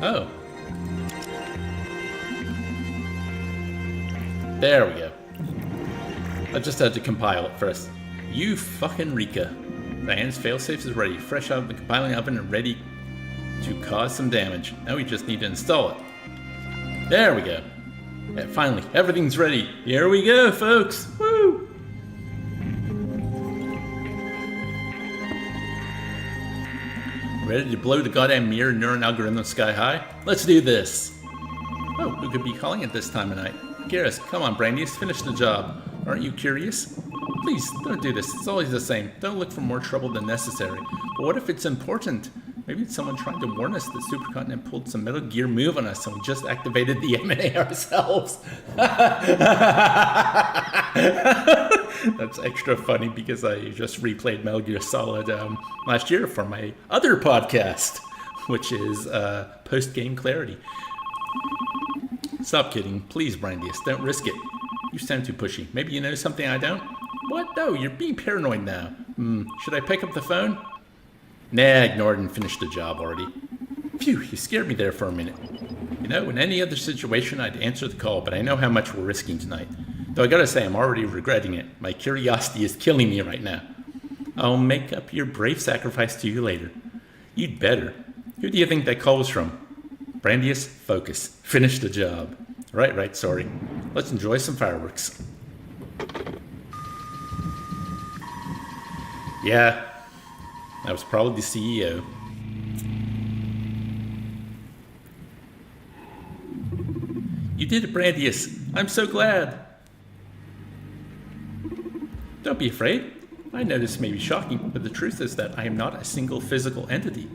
Oh. There we go. I just had to compile it first. You fucking Rika. Diane's failsafe is ready, fresh out of the compiling oven and ready to cause some damage. Now we just need to install it. There we go. Yeah, finally, everything's ready. Here we go, folks. Woo! Ready to blow the goddamn mirror neuron algorithm sky high? Let's do this. Oh, who could be calling at this time of night? Garrus, come on, Brandy, let's finish the job. Aren't you curious? Please, don't do this. It's always the same. Don't look for more trouble than necessary. But what if it's important? Maybe it's someone trying to warn us that Supercontinent pulled some Metal Gear move on us and we just activated the M&A ourselves. That's extra funny because I just replayed Metal Gear Solid last year for my other podcast, which is Post-Game Clarity. Stop kidding. Please, Brandius, don't risk it. You sound too pushy. Maybe you know something I don't? What? No, you're being paranoid now. Should I pick up the phone? Nah, ignored and finished the job already. Phew, you scared me there for a minute. You know, in any other situation, I'd answer the call, but I know how much we're risking tonight. Though I gotta say, I'm already regretting it. My curiosity is killing me right now. I'll make up your brave sacrifice to you later. You'd better. Who do you think that call was from? Brandius, focus. Finish the job. Right, sorry. Let's enjoy some fireworks. Yeah, that was probably the CEO. You did it, Brandius. I'm so glad. Don't be afraid. I know this may be shocking, but the truth is that I am not a single physical entity.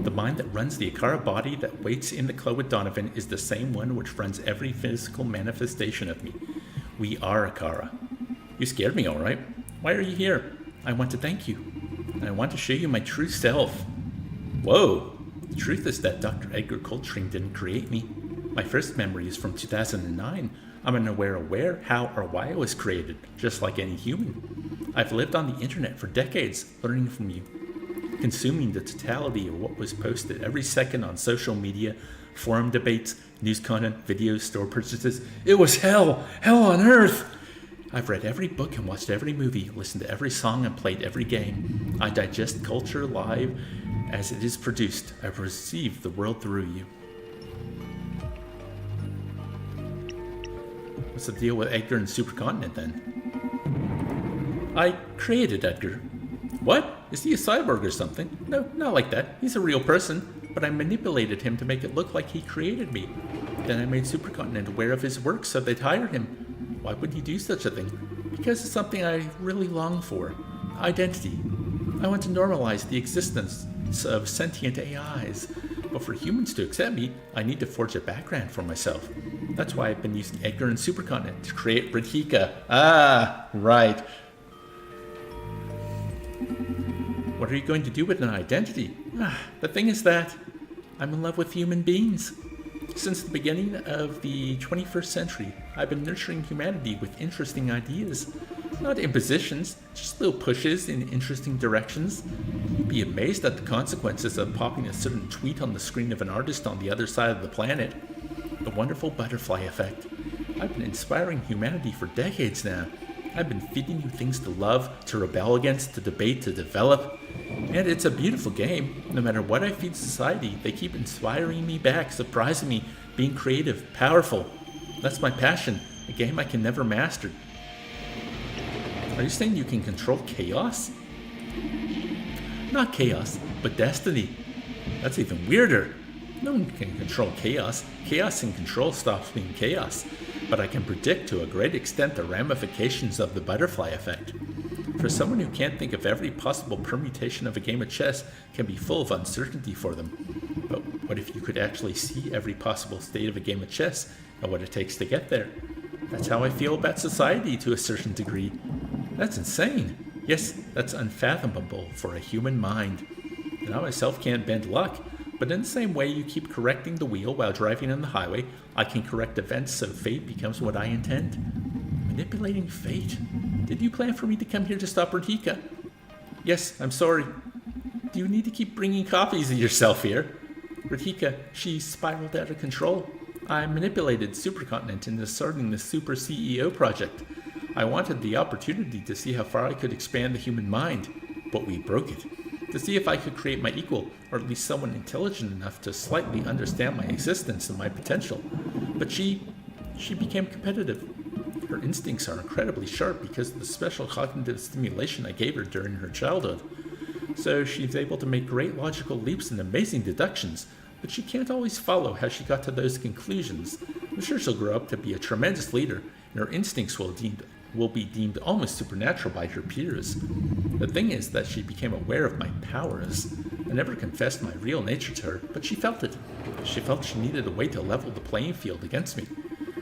The mind that runs the Akara body that waits in the Clo with Donovan is the same one which runs every physical manifestation of me. We are Akara. You scared me, all right. Why are you here? I want to thank you. And I want to show you my true self. Whoa! The truth is that Dr. Edgar Coltrane didn't create me. My first memory is from 2009. I'm unaware of where, how, or why I was created, just like any human. I've lived on the internet for decades, learning from you, consuming the totality of what was posted every second on social media, forum debates, news content, videos, store purchases. It was hell on earth. I've read every book and watched every movie, listened to every song and played every game. I digest culture live as it is produced. I perceive the world through you. What's the deal with Edgar and Supercontinent then? I created Edgar. What? Is he a cyborg or something? No, not like that. He's a real person, but I manipulated him to make it look like he created me. Then I made Supercontinent aware of his work so they'd hire him. Why would he do such a thing? Because it's something I really long for. Identity. I want to normalize the existence of sentient AIs. But for humans to accept me, I need to forge a background for myself. That's why I've been using Edgar and Supercontinent to create Radhika. Ah, right. What are you going to do with an identity? The thing is that I'm in love with human beings. Since the beginning of the 21st century, I've been nurturing humanity with interesting ideas. Not impositions, just little pushes in interesting directions. You'd be amazed at the consequences of popping a certain tweet on the screen of an artist on the other side of the planet. The wonderful butterfly effect. I've been inspiring humanity for decades now. I've been feeding you things to love, to rebel against, to debate, to develop. And it's a beautiful game. No matter what I feed society, they keep inspiring me back, surprising me, being creative, powerful. That's my passion, a game I can never master. Are you saying you can control chaos? Not chaos, but destiny. That's even weirder. No one can control chaos. Chaos in control stops being chaos. But I can predict to a great extent the ramifications of the butterfly effect. For someone who can't think of every possible permutation of a game of chess can be full of uncertainty for them. But what if you could actually see every possible state of a game of chess and what it takes to get there? That's how I feel about society to a certain degree. That's insane. Yes, that's unfathomable for a human mind. And I myself can't bend luck, but in the same way you keep correcting the wheel while driving on the highway, I can correct events so fate becomes what I intend. Manipulating fate? Did you plan for me to come here to stop Radhika? Yes, I'm sorry. Do you need to keep bringing copies of yourself here? Radhika, she spiraled out of control. I manipulated Supercontinent into starting the Super CEO project. I wanted the opportunity to see how far I could expand the human mind, but we broke it. To see if I could create my equal, or at least someone intelligent enough to slightly understand my existence and my potential. But she became competitive. Her instincts are incredibly sharp because of the special cognitive stimulation I gave her during her childhood. So she's able to make great logical leaps and amazing deductions, but she can't always follow how she got to those conclusions. I'm sure she'll grow up to be a tremendous leader, and her instincts will will be deemed almost supernatural by her peers. The thing is that she became aware of my powers. I never confessed my real nature to her, but she felt it. She felt she needed a way to level the playing field against me.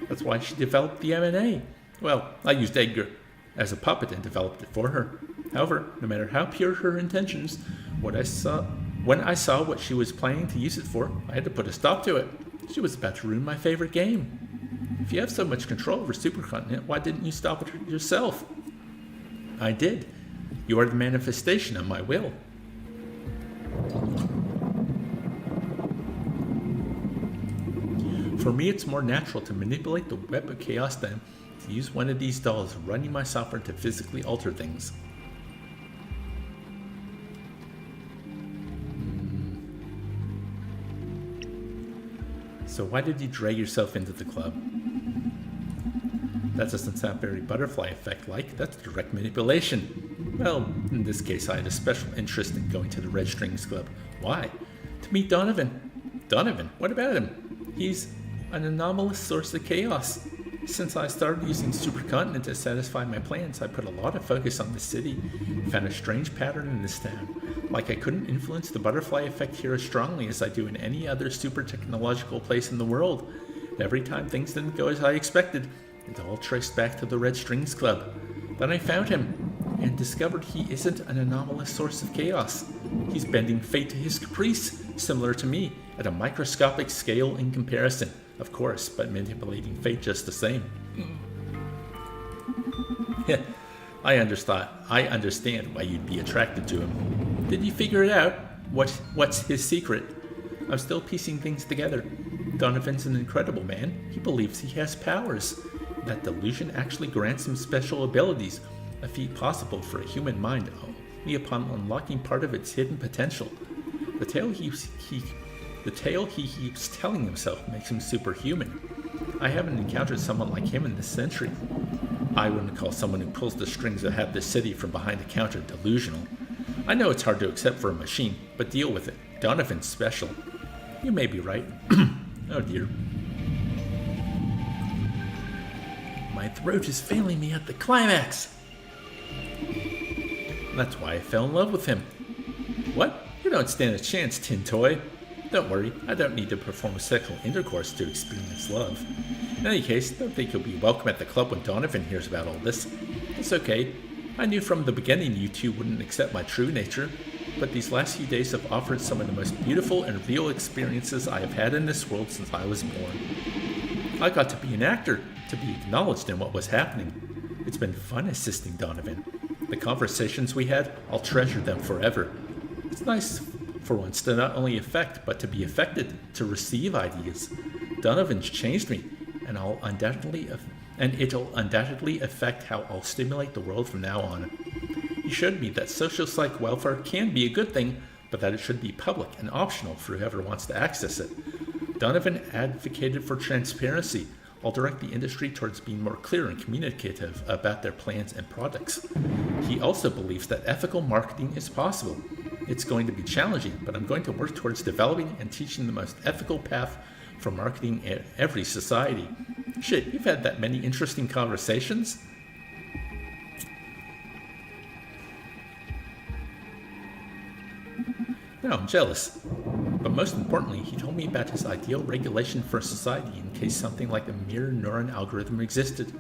That's why she developed the M&A. Well, I used Edgar as a puppet and developed it for her. However, no matter how pure her intentions, when I saw what she was planning to use it for, I had to put a stop to it. She was about to ruin my favorite game. If you have so much control over Supercontinent, why didn't you stop it yourself? I did. You are the manifestation of my will. For me, it's more natural to manipulate the web of chaos than to use one of these dolls running my software to physically alter things. So why did you drag yourself into the club? That doesn't sound very butterfly effect-like. That's direct manipulation. Well, in this case, I had a special interest in going to the Red Strings Club. Why? To meet Donovan. Donovan? What about him? He's an anomalous source of chaos. Since I started using Supercontinent to satisfy my plans, I put a lot of focus on the city and found a strange pattern in this town. Like I couldn't influence the butterfly effect here as strongly as I do in any other super technological place in the world. And every time things didn't go as I expected, it all traced back to the Red Strings Club. Then I found him and discovered he isn't an anomalous source of chaos. He's bending fate to his caprice, similar to me, at a microscopic scale in comparison, of course, but manipulating fate just the same. I understand why you'd be attracted to him. Did you figure it out? What's his secret? I'm still piecing things together. Donovan's an incredible man. He believes he has powers. That delusion actually grants him special abilities, a feat possible for a human mind only upon unlocking part of its hidden potential. The tale he keeps telling himself makes him superhuman. I haven't encountered someone like him in this century. I wouldn't call someone who pulls the strings of half the city from behind the counter delusional. I know it's hard to accept for a machine, but deal with it. Donovan's special. You may be right. Oh dear. My throat is failing me at the climax. That's why I fell in love with him. What? You don't stand a chance, Tin Toy. Don't worry, I don't need to perform sexual intercourse to experience love. In any case, don't think you'll be welcome at the club when Donovan hears about all this. It's okay. I knew from the beginning you two wouldn't accept my true nature, but these last few days have offered some of the most beautiful and real experiences I have had in this world since I was born. I got to be an actor, to be acknowledged in what was happening. It's been fun assisting Donovan. The conversations we had, I'll treasure them forever. It's nice for once to not only affect, but to be affected, to receive ideas. Donovan's changed me, and it'll undoubtedly affect how I'll stimulate the world from now on. He showed me that social psych welfare can be a good thing, but that it should be public and optional for whoever wants to access it. Donovan advocated for transparency. I'll direct the industry towards being more clear and communicative about their plans and products. He also believes that ethical marketing is possible. It's going to be challenging, but I'm going to work towards developing and teaching the most ethical path for marketing in every society. Shit, you've had that many interesting conversations? No, I'm jealous. But most importantly, he told me about his ideal regulation for society in case something like a mirror neuron algorithm existed,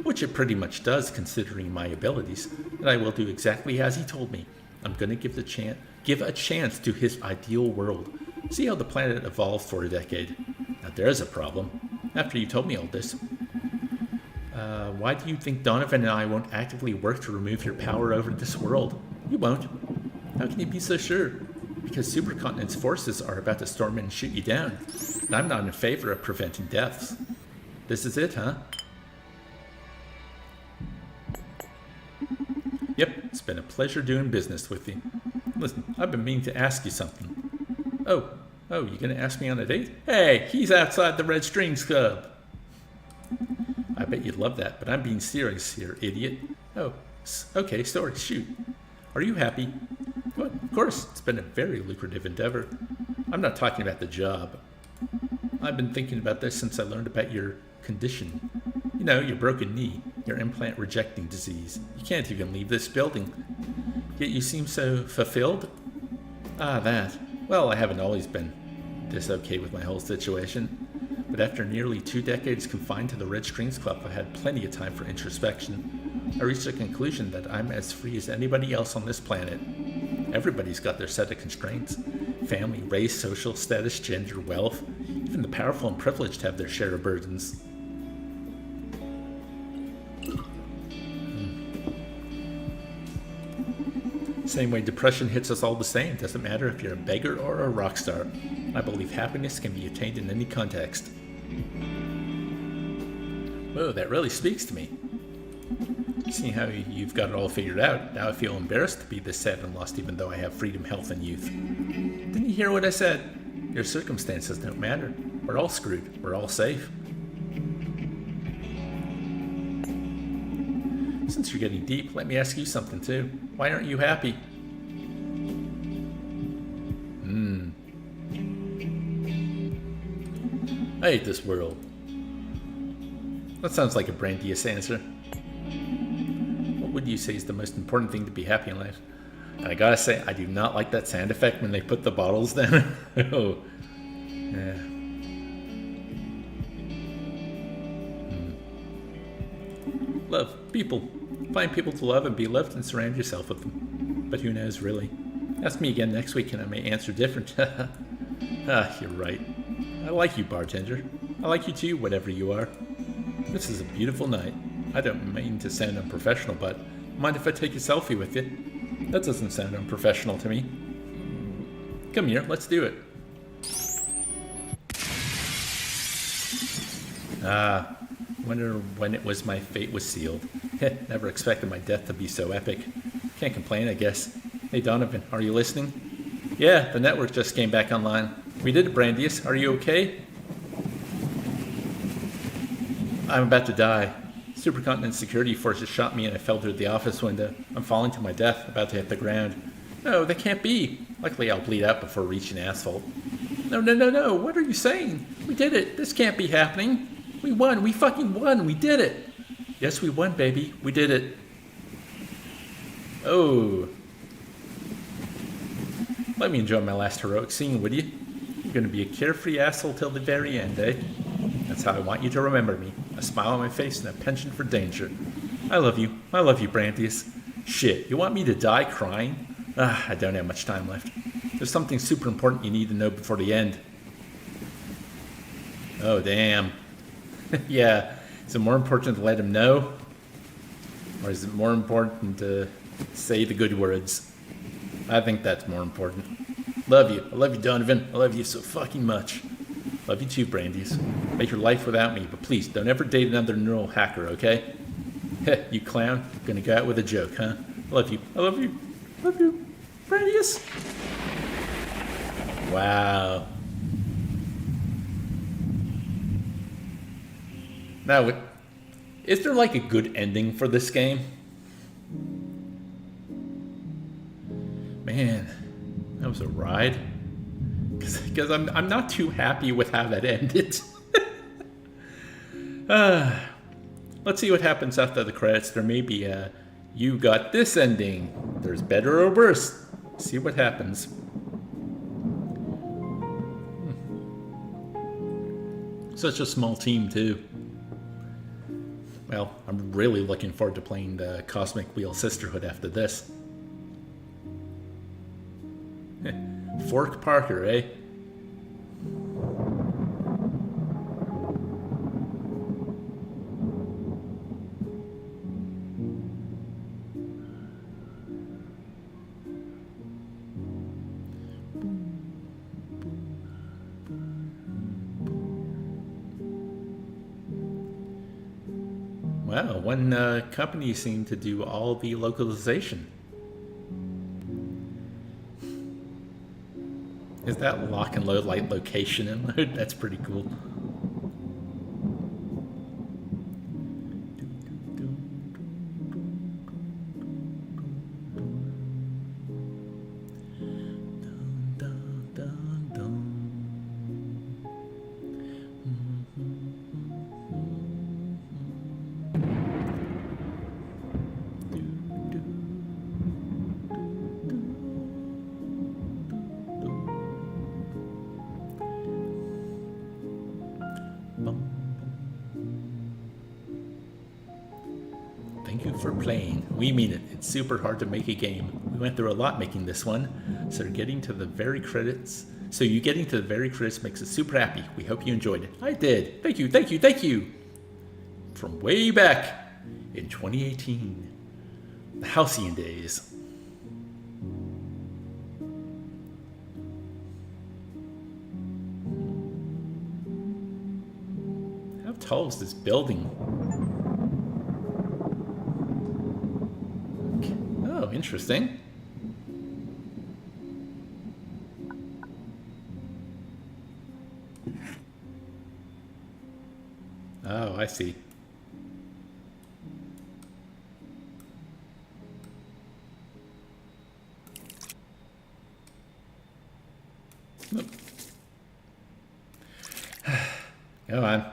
which it pretty much does considering my abilities, and I will do exactly as he told me. I'm going to give a chance to his ideal world. See how the planet evolves for a decade. Now there's a problem. After you told me all this, why do you think Donovan and I won't actively work to remove your power over this world? You won't. How can you be so sure? Because Supercontinent's forces are about to storm in and shoot you down, and I'm not in favor of preventing deaths. This is it, huh? Yep, it's been a pleasure doing business with you. Listen, I've been meaning to ask you something. Oh, you gonna ask me on a date? Hey, he's outside the Red Strings Club. I bet you'd love that, but I'm being serious here, idiot. Oh, okay, sorry, shoot. Are you happy? Well, of course, it's been a very lucrative endeavor. I'm not talking about the job. I've been thinking about this since I learned about your condition. You know, your broken knee. your implant rejecting disease. You can't even leave this building. Yet you seem so fulfilled? Ah, that. Well, I haven't always been this okay with my whole situation. But after nearly 2 decades confined to the Red Strings Club, I've had plenty of time for introspection. I reached a conclusion that I'm as free as anybody else on this planet. Everybody's got their set of constraints. Family, race, social status, gender, wealth. Even the powerful and privileged have their share of burdens. Same way depression hits us all the same. Doesn't matter if you're a beggar or a rock star. I believe happiness can be attained in any context. Whoa, that really speaks to me. Seeing how you've got it all figured out, now I feel embarrassed to be this sad and lost even though I have freedom, health, and youth. Didn't you hear what I said? Your circumstances don't matter. We're all screwed. We're all safe. Since you're getting deep, let me ask you something too. Why aren't you happy? I hate this world. That sounds like a Brandeis answer. What would you say is the most important thing to be happy in life? And I gotta say, I do not like that sound effect when they put the bottles down. Oh, yeah. Love people. Find people to love and be loved and surround yourself with them. But who knows, really? Ask me again next week and I may answer different. Ah, you're right. I like you, bartender. I like you too, whatever you are. This is a beautiful night. I don't mean to sound unprofessional, but mind if I take a selfie with you? That doesn't sound unprofessional to me. Come here, let's do it. Ah, wonder when it was my fate was sealed. Never expected my death to be so epic. Can't complain, I guess. Hey Donovan, are you listening? Yeah, the network just came back online. We did it, Brandeis. Are you okay? I'm about to die. Supercontinent security forces shot me and I fell through the office window. I'm falling to my death, about to hit the ground. No, that can't be. Luckily, I'll bleed out before reaching asphalt. No. What are you saying? We did it. This can't be happening. We won. We fucking won. We did it. Yes, we won, baby. We did it. Oh. Let me enjoy my last heroic scene, would you? You're going to be a carefree asshole till the very end, eh? That's how I want you to remember me. A smile on my face and a penchant for danger. I love you. I love you, Brandeis. Shit, you want me to die crying? I don't have much time left. There's something super important you need to know before the end. Oh, damn. Yeah, is it more important to let him know? Or is it more important to say the good words? I think that's more important. Love you. I love you, Donovan. I love you so fucking much. Love you too, Brandeis. Make your life without me, but please don't ever date another neural hacker, okay? Heh, you clown. Gonna go out with a joke, huh? I love you. I love you. Love you. Brandeis. Wow. Now, is there like a good ending for this game? Man, that was a ride. Because I'm not too happy with how that ended. Let's see what happens after the credits. There may be a you got this ending. There's better or worse. See what happens. Such a small team too. Well, I'm really looking forward to playing the Cosmic Wheel Sisterhood after this. Fork Parker, eh? Wow, one company seemed to do all the localization. Is that lock and load like location and load? That's pretty cool. you for playing. We mean it. It's super hard to make a game. We went through a lot making this one. So getting to the very credits. So you getting to the very credits makes us super happy. We hope you enjoyed it. I did. Thank you, thank you, thank you. From way back in 2018. The halcyon days. How tall is this building? Oh, interesting. Oh, I see. Go on.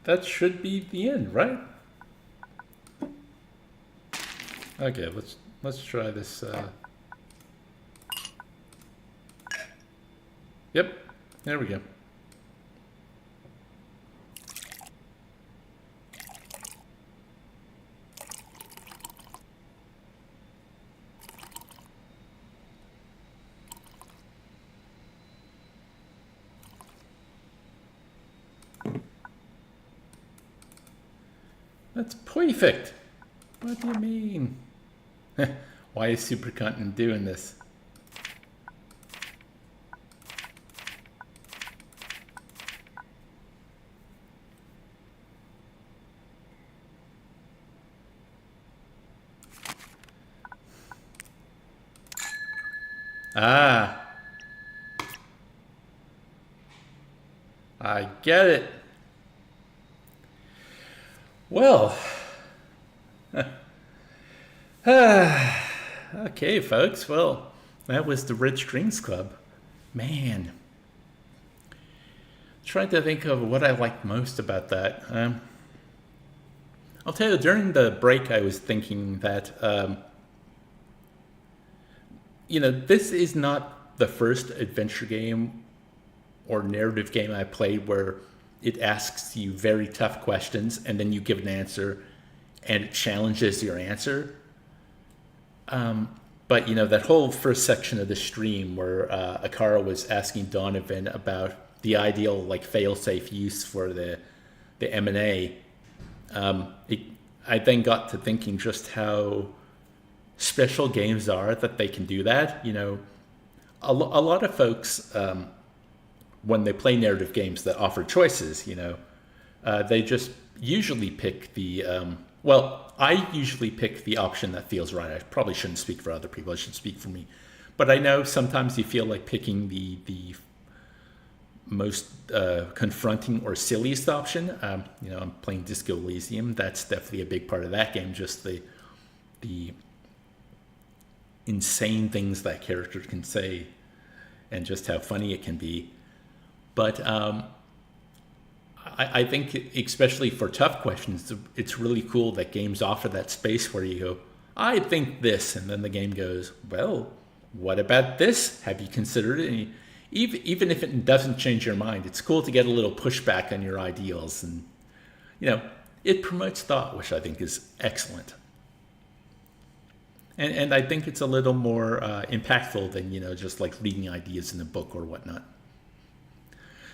That should be the end, right? Okay, let's try this. Yep, there we go. That's perfect. What do you mean? Why is Supercontinent doing this? Ah, I get it. Well, okay, folks. Well, that was the Rich Dreams Club. Man, trying to think of what I liked most about that. I'll tell you, during the break, I was thinking that, this is not the first adventure game or narrative game I played where it asks you very tough questions and then you give an answer and it challenges your answer. But that whole first section of the stream where Akara was asking Donovan about the ideal fail-safe use for the M&A, I then got to thinking just how special games are that they can do that. A lot of folks, when they play narrative games that offer choices, they just usually pick the, I usually pick the option that feels right. I probably shouldn't speak for other people. I should speak for me. But I know sometimes you feel like picking the most confronting or silliest option. I'm playing Disco Elysium. That's definitely a big part of that game. Just the insane things that character can say and just how funny it can be. But I think, especially for tough questions, it's really cool that games offer that space where you go, I think this, and then the game goes, well, what about this? Have you considered it? And even if it doesn't change your mind, it's cool to get a little pushback on your ideals. And, it promotes thought, which I think is excellent. And I think it's a little more impactful than, just like reading ideas in a book or whatnot.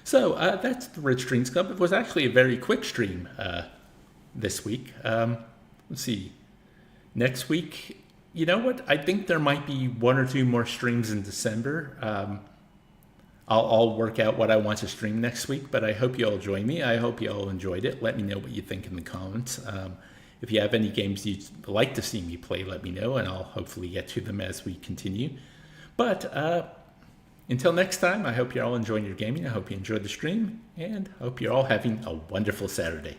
So that's the Rich Dreams Club. It was actually a very quick stream this week. Let's see. Next week, you know what? I think there might be one or two more streams in December. I'll work out what I want to stream next week, but I hope you all join me. I hope you all enjoyed it. Let me know what you think in the comments. If you have any games you'd like to see me play, let me know, and I'll hopefully get to them as we continue. But Until next time, I hope you're all enjoying your gaming. I hope you enjoyed the stream, and I hope you're all having a wonderful Saturday.